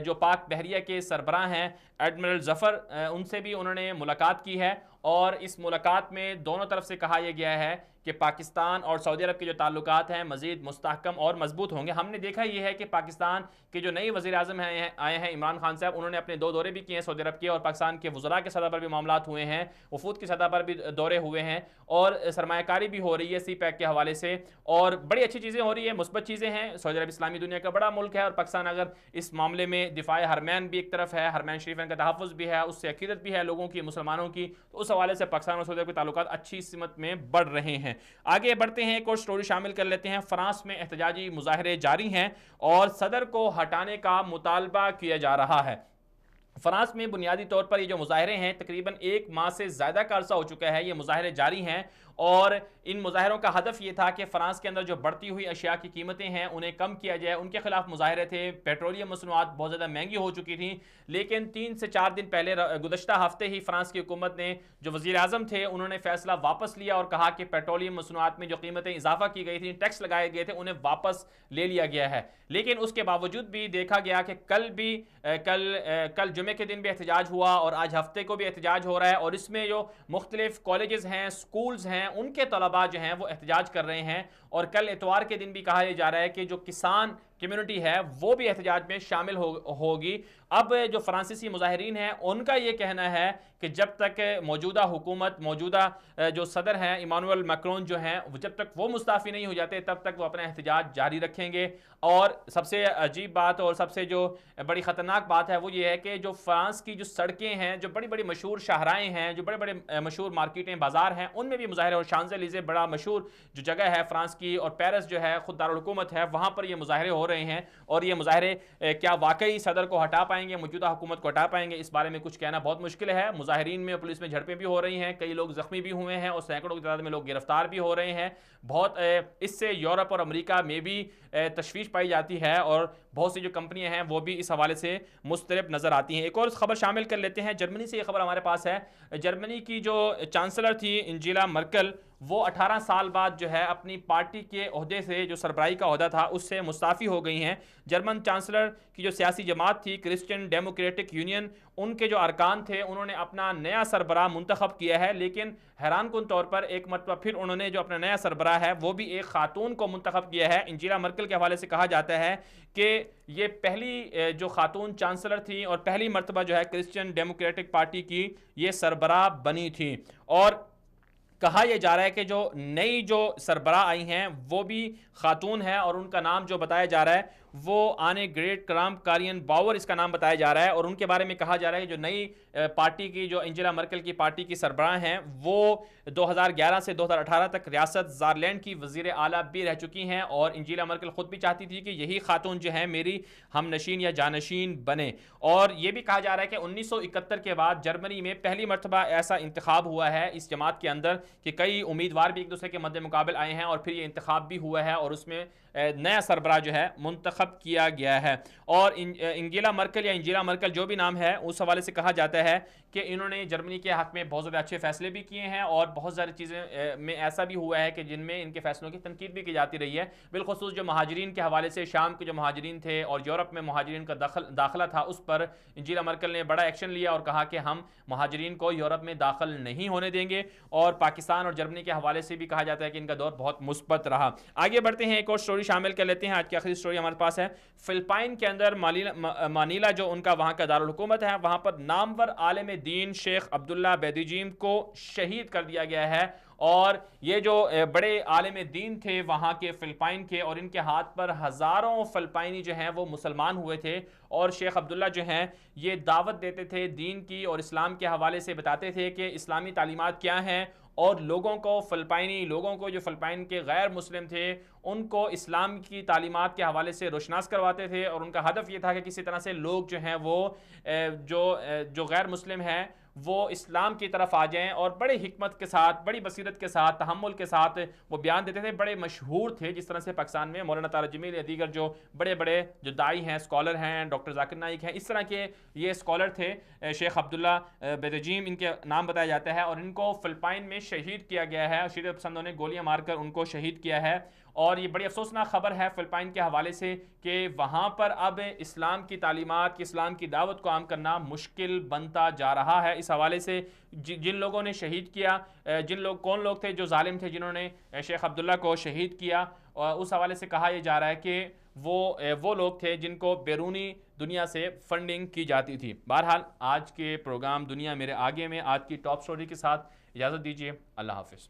جو پاک بحریہ کے سربراہ ہیں ایڈمرل ظفر، ان سے بھی انہوں نے ملاقات کی ہے، اور اس ملاقات میں دونوں طرف سے کہا یہ گیا ہے کہ پاکستان اور سعودی عرب کے جو تعلقات ہیں مزید مستحکم اور مضبوط ہوں گے۔ ہم نے دیکھا یہ ہے کہ پاکستان کے جو نئی وزیر اعظم آئے ہیں عمران خان صاحب، انہوں نے اپنے 2 دورے بھی کیے ہیں سعودی عرب کے، اور پاکستان کے وزراء کے سطح پر بھی معاملات ہوئے ہیں، وفود کی سطح پر بھی دورے ہوئے ہیں، اور سرمایہ کاری بھی ہو رہی ہے سی پیک کے حوالے سے، اور بڑی اچھی چیزیں ہو رہی ہیں، مثبت چیزیں ہیں۔ سعودی عرب اسلامی دنیا کا بڑا ملک ہے، اور پاکستان اگر اس معاملے میں دفاع حرمین بھی ایک طرف ہے، حرمین شریفین کا تحفظ بھی ہے، اس سے عقیدت بھی ہے لوگوں کی، مسلمانوں کی، تو اس حوالے سے پاکستان اور سعودی عرب کے تعلقات اچھی سمت میں بڑھ رہے ہیں۔ آگے بڑھتے ہیں، ایک اور سٹوری شامل کر لیتے ہیں۔ فرانس میں احتجاجی مظاہرے جاری ہیں اور صدر کو ہٹانے کا مطالبہ کیا جا رہا ہے۔ فرانس میں بنیادی طور پر یہ جو مظاہرے ہیں تقریباً 1 ماہ سے زیادہ کا عرصہ ہو چکا ہے، یہ مظاہرے جاری ہیں، اور ان مظاہروں کا ہدف یہ تھا کہ فرانس کے اندر جو بڑھتی ہوئی اشیاء کی قیمتیں ہیں انہیں کم کیا جائے، ان کے خلاف مظاہرے تھے۔ پیٹرولیم مصنوعات بہت زیادہ مہنگی ہو چکی تھیں، لیکن 3 سے 4 دن پہلے گزشتہ ہفتے ہی فرانس کی حکومت نے، جو وزیر اعظم تھے انہوں نے فیصلہ واپس لیا اور کہا کہ پیٹرولیم مصنوعات میں جو قیمتیں اضافہ کی گئی تھیں، ٹیکس لگائے گئے تھے، انہیں واپس لے لیا گیا ہے۔ لیکن اس کے باوجود بھی دیکھا گیا کہ کل جمعے کے دن بھی احتجاج ہوا، اور آج ہفتے کو بھی احتجاج ہو رہا ہے، اور اس میں جو مختلف کالجز ہیں، سکولز ہیں، ان کے طلباء جو ہیں وہ احتجاج کر رہے ہیں، اور کل اتوار کے دن بھی کہا جا رہا ہے کہ جو کسان کمیونٹی ہے وہ بھی احتجاج میں شامل ہوگی۔ اب جو فرانسیسی مظاہرین ہیں ان کا یہ کہنا ہے کہ جب تک موجودہ حکومت، موجودہ جو صدر ہیں ایمانوئل میکرون جو ہیں، جب تک وہ مستعفی نہیں ہو جاتے تب تک وہ اپنا احتجاج جاری رکھیں گے. اور سب سے عجیب بات اور سب سے جو بڑی خطرناک بات ہے وہ یہ ہے کہ جو فرانس کی جو سڑکیں ہیں، جو بڑی بڑی مشہور شاہراہیں ہیں، جو بڑے بڑے مشہور مارکیٹیں، بازار ہیں، ان میں بھی مظاہرے، اور شانزے لیزے بڑا مشہور جو جگہ ہے فرانس کی، اور پیرس جو ہے خود دارالحکومت ہے، وہاں پر یہ مظاہرے ہو رہے ہیں. اور یہ مظاہرے کیا واقعی صدر کو ہٹا پائیں گے، موجودہ حکومت کو ہٹا پائیں گے، اس بارے میں کچھ کہنا بہت مشکل ہے. مظاہرین میں پولیس میں جھڑپیں بھی ہو رہی ہیں، کئی لوگ زخمی بھی ہوئے ہیں، اور سینکڑوں کی تعداد میں لوگ گرفتار بھی ہو رہے ہیں. بہت اس سے یورپ اور امریکہ میں بھی تشویش پائی جاتی ہے، اور بہت سی جو کمپنیاں ہیں وہ بھی اس حوالے سے مضطرب نظر آتی ہیں. ایک اور خبر شامل کر لیتے ہیں، جرمنی سے یہ خبر ہمارے پاس ہے. جرمنی کی جو چانسلر تھی انجیلا مرکل، وہ 18 سال بعد جو ہے اپنی پارٹی کے عہدے سے، جو سربراہی کا عہدہ تھا، اس سے مستعفی ہو گئی ہیں. جرمن چانسلر کی جو سیاسی جماعت تھی کرسچین ڈیموکریٹک یونین، ان کے جو ارکان تھے انہوں نے اپنا نیا سربراہ منتخب کیا ہے، لیکن حیران کن طور پر ایک مرتبہ پھر انہوں نے جو اپنا نیا سربراہ ہے وہ بھی ایک خاتون کو منتخب کیا ہے. انجیلا مرکل کے حوالے سے کہا جاتا ہے کہ یہ پہلی جو خاتون چانسلر تھی اور پہلی مرتبہ جو ہے کرسچین ڈیموکریٹک پارٹی کی یہ سربراہ بنی تھی. اور کہا یہ جا رہا ہے کہ جو نئی جو سربراہ آئی ہیں وہ بھی خاتون ہے، اور ان کا نام جو بتایا جا رہا ہے وہ آنے گریٹ کرام کارین باور اس کا نام بتایا جا رہا ہے. اور ان کے بارے میں کہا جا رہا ہے کہ جو نئی پارٹی کی، جو انجیلا مرکل کی پارٹی کی سربراہ ہیں، وہ 2011 سے 2018 تک ریاست زارلینڈ کی وزیر اعلیٰ بھی رہ چکی ہیں. اور انجیلا مرکل خود بھی چاہتی تھی کہ یہی خاتون جو ہے میری ہم نشین یا جانشین بنے. اور یہ بھی کہا جا رہا ہے کہ 1971 کے بعد جرمنی میں پہلی مرتبہ ایسا انتخاب ہوا ہے اس جماعت کے اندر کہ کئی امیدوار بھی ایک دوسرے کے مد مقابل آئے ہیں، اور پھر یہ انتخاب بھی ہوا ہے، اور اس میں نیا سربراہ جو ہے منتخب کیا گیا ہے. اور انگیلا مرکل یا انجیلا مرکل جو بھی نام ہے، اس حوالے سے کہا جاتا ہے کہ انہوں نے جرمنی کے حق میں بہت زیادہ اچھے فیصلے بھی کیے ہیں، اور بہت ساری چیزیں میں ایسا بھی ہوا ہے کہ جن میں ان کے فیصلوں کی تنقید بھی کی جاتی رہی ہے. بالخصوص جو مہاجرین کے حوالے سے، شام کے جو مہاجرین تھے اور یورپ میں مہاجرین کا داخلہ تھا، اس پر انجیلا مرکل نے بڑا ایکشن لیا اور کہا کہ ہم مہاجرین کو یورپ میں داخل نہیں ہونے دیں گے. اور پاکستان اور جرمنی کے حوالے سے بھی کہا جاتا ہے کہ ان کا دور بہت مثبت رہا. آگے بڑھتے ہیں، ایک اور سٹوری شامل کر لیتے ہیں. آج کی آخری سٹوری ہمارے پاس ہے فلپائن کے اندر مانیلا جو ان کا وہاں کا دارالحکومت ہے، وہاں پر نامور عالم دین شیخ عبداللہ بیدیجیم کو شہید کر دیا گیا ہے. اور یہ جو بڑے عالم دین تھے وہاں کے فلپائن کے، اور ان کے ہاتھ پر ہزاروں فلپائنی جو ہیں وہ مسلمان ہوئے تھے. اور شیخ عبداللہ جو ہیں یہ دعوت دیتے تھے دین کی، اور اسلام کے حوالے سے بتاتے تھے کہ اسلامی تعلیمات کیا ہیں، اور لوگوں کو، فلپائنی لوگوں کو جو فلپائن کے غیر مسلم تھے ان کو اسلام کی تعلیمات کے حوالے سے روشناس کرواتے تھے. اور ان کا ہدف یہ تھا کہ کسی طرح سے لوگ جو ہیں وہ جو غیر مسلم ہیں وہ اسلام کی طرف آ جائیں. اور بڑے حکمت کے ساتھ، بڑی بصیرت کے ساتھ، تحمل کے ساتھ وہ بیان دیتے تھے. بڑے مشہور تھے، جس طرح سے پاکستان میں مولانا طارق جمیل یا دیگر جو بڑے بڑے جو داعی ہیں، اسکالر ہیں، ڈاکٹر ذاکر نائک ہیں، اس طرح کے یہ اسکالر تھے. شیخ عبداللہ بیدیجیم ان کے نام بتایا جاتا ہے، اور ان کو فلپائن میں شہید کیا گیا ہے. شدت پسندوں نے گولیاں مار کر ان کو شہید کیا ہے. اور یہ بڑی افسوسناک خبر ہے فلپائن کے حوالے سے کہ وہاں پر اب اسلام کی تعلیمات، اسلام کی دعوت کو عام کرنا مشکل بنتا جا رہا ہے. اس حوالے سے جن لوگوں نے شہید کیا، کون لوگ تھے جو ظالم تھے جنہوں نے شیخ عبداللہ کو شہید کیا، اس حوالے سے کہا یہ جا رہا ہے کہ وہ لوگ تھے جن کو بیرونی دنیا سے فنڈنگ کی جاتی تھی. بہرحال آج کے پروگرام دنیا میرے آگے میں آج کی ٹاپ سٹوری کے ساتھ اجازت دیجیے. اللہ حافظ.